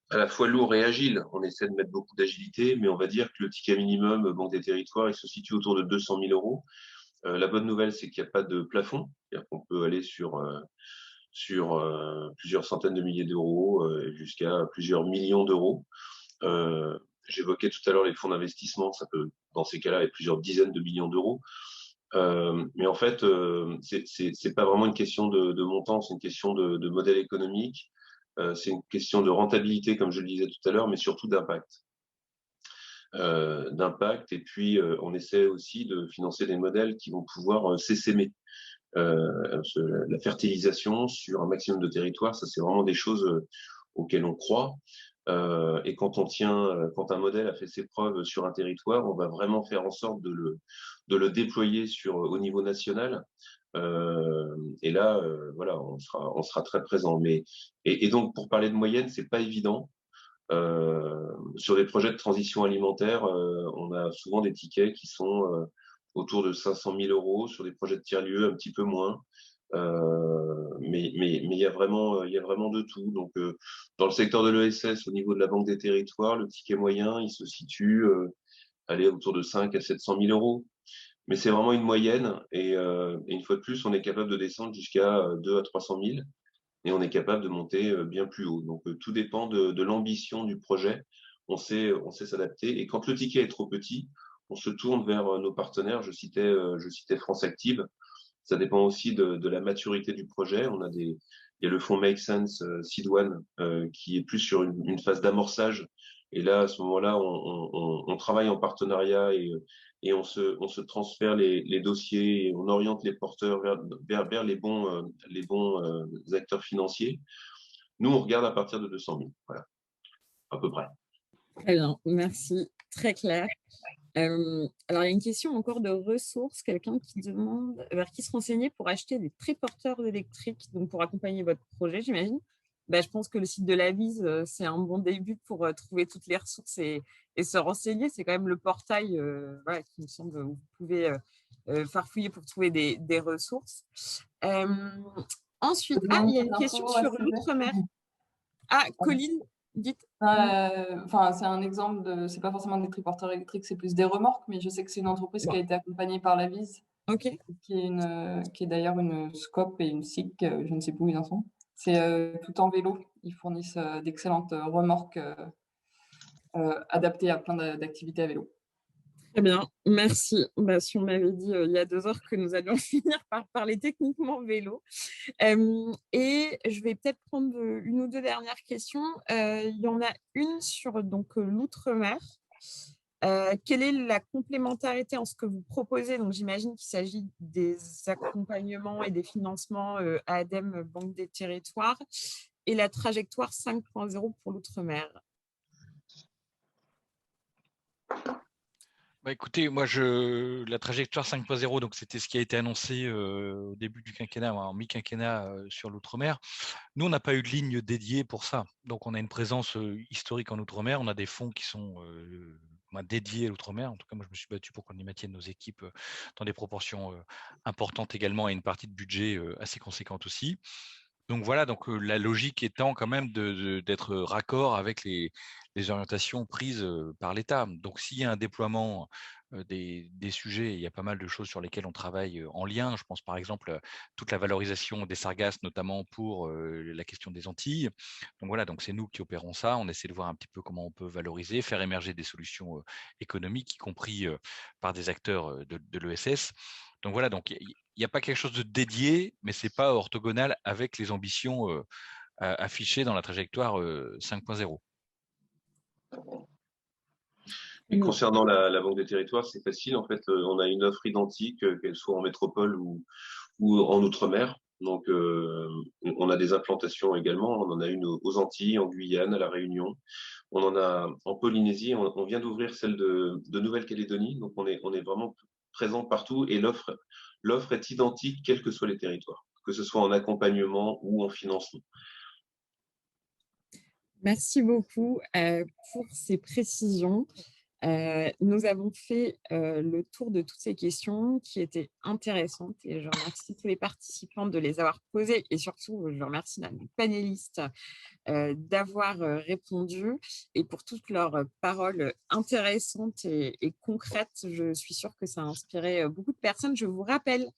à la fois lourds et agiles. On essaie de mettre beaucoup d'agilité, mais on va dire que le ticket minimum Banque des Territoires, il se situe autour de 200 000 euros. La bonne nouvelle, c'est qu'il n'y a pas de plafond. C'est-à-dire qu'on peut aller sur plusieurs centaines de milliers d'euros jusqu'à plusieurs millions d'euros. J'évoquais tout à l'heure les fonds d'investissement. Ça peut, dans ces cas-là, être plusieurs dizaines de millions d'euros. Mais en fait, c'est pas vraiment une question de montant, c'est une question de modèle économique. C'est une question de rentabilité, comme je le disais tout à l'heure, mais surtout d'impact. Et puis on essaie aussi de financer des modèles qui vont pouvoir s'essaimer. La fertilisation sur un maximum de territoires, ça c'est vraiment des choses auxquelles on croit. Et quand un modèle a fait ses preuves sur un territoire, on va vraiment faire en sorte de le déployer au niveau national. Et là, voilà, on sera très présent. Et donc pour parler de moyenne, c'est pas évident. Sur des projets de transition alimentaire, on a souvent des tickets qui sont autour de 500 000 euros, sur des projets de tiers-lieux un petit peu moins. Mais il y a vraiment de tout. Donc, dans le secteur de l'ESS, au niveau de la Banque des Territoires, le ticket moyen, il se situe autour de 5 à 700 000 euros. Mais c'est vraiment une moyenne. Et une fois de plus, on est capable de descendre jusqu'à 2 à 300 000. Et on est capable de monter bien plus haut. Donc, tout dépend de l'ambition du projet. On sait s'adapter. Et quand le ticket est trop petit, on se tourne vers nos partenaires. Je citais France Active. Ça dépend aussi de la maturité du projet. Il y a le fonds Make Sense Seed One qui est plus sur une phase d'amorçage. Et là, à ce moment-là, on travaille en partenariat et on se transfère les dossiers et on oriente les porteurs vers les bons acteurs financiers. Nous, on regarde à partir de 200 000. Voilà, à peu près. Très bien, merci. Très clair. Alors, il y a une question encore de ressources. Quelqu'un qui demande vers qui se renseigner pour acheter des triporteurs électriques, donc pour accompagner votre projet, j'imagine. Je pense que le site de la VISE, c'est un bon début pour trouver toutes les ressources et se renseigner. C'est quand même le portail qui me semble où vous pouvez farfouiller pour trouver des ressources. Ensuite, il y a une question sur l'outre-mer. Ah, Colline, dites. C'est un exemple c'est pas forcément des triporteurs électriques, c'est plus des remorques, mais je sais que c'est une entreprise qui a été accompagnée par la VISE, qui est d'ailleurs une SCOP et une SIC, je ne sais plus où ils en sont. C'est tout en vélo. Ils fournissent d'excellentes remorques adaptées à plein d'activités à vélo. Très bien, merci. Si on m'avait dit il y a 2 heures que nous allions finir par parler techniquement vélo. Et je vais peut-être prendre une ou 2 dernières questions. Il y en a une sur l'outre-mer. Quelle est la complémentarité en ce que vous proposez? Donc, j'imagine qu'il s'agit des accompagnements et des financements ADEME, Banque des Territoires, et la trajectoire 5.0 pour l'outre-mer. Écoutez, moi, la trajectoire 5.0, donc c'était ce qui a été annoncé au début du quinquennat, en mi-quinquennat sur l'outre-mer. Nous, on n'a pas eu de ligne dédiée pour ça. Donc, on a une présence historique en outre-mer. On a des fonds qui sont dédiés à l'outre-mer. En tout cas, moi, je me suis battu pour qu'on y maintienne nos équipes dans des proportions importantes également et une partie de budget assez conséquente aussi. Donc voilà, donc la logique étant quand même d'être raccord avec les orientations prises par l'État. Donc s'il y a un déploiement des sujets, il y a pas mal de choses sur lesquelles on travaille en lien. Je pense par exemple à toute la valorisation des sargasses, notamment pour la question des Antilles. Donc voilà, donc c'est nous qui opérons ça. On essaie de voir un petit peu comment on peut valoriser, faire émerger des solutions économiques, y compris par des acteurs de l'ESS. Donc voilà, donc il n'y a pas quelque chose de dédié, mais ce n'est pas orthogonal avec les ambitions affichées dans la trajectoire 5.0. Et concernant la Banque des territoires, c'est facile. En fait, on a une offre identique, qu'elle soit en métropole ou en outre-mer. Donc, on a des implantations également. On en a une aux Antilles, en Guyane, à La Réunion. On en a en Polynésie. On vient d'ouvrir celle de Nouvelle-Calédonie. Donc, on est vraiment présent partout et l'offre est identique, quels que soient les territoires, que ce soit en accompagnement ou en financement. Merci beaucoup pour ces précisions. Nous avons fait le tour de toutes ces questions qui étaient intéressantes et je remercie tous les participants de les avoir posées et surtout, je remercie nos panélistes d'avoir répondu et pour toutes leurs paroles intéressantes et concrètes. Je suis sûre que ça a inspiré beaucoup de personnes. Je vous rappelle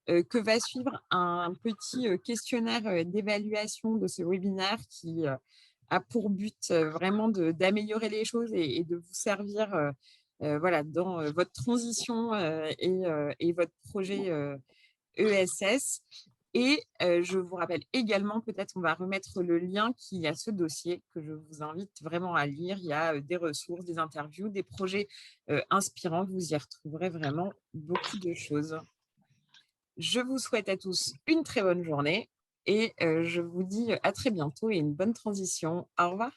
que va suivre un petit questionnaire d'évaluation de ce webinaire qui a pour but vraiment d'améliorer les choses et de vous servir voilà, dans votre transition et votre projet ESS. Et je vous rappelle également, peut-être on va remettre le lien qui a ce dossier que je vous invite vraiment à lire. Il y a des ressources, des interviews, des projets inspirants. Vous y retrouverez vraiment beaucoup de choses. Je vous souhaite à tous une très bonne journée et je vous dis à très bientôt et une bonne transition. Au revoir.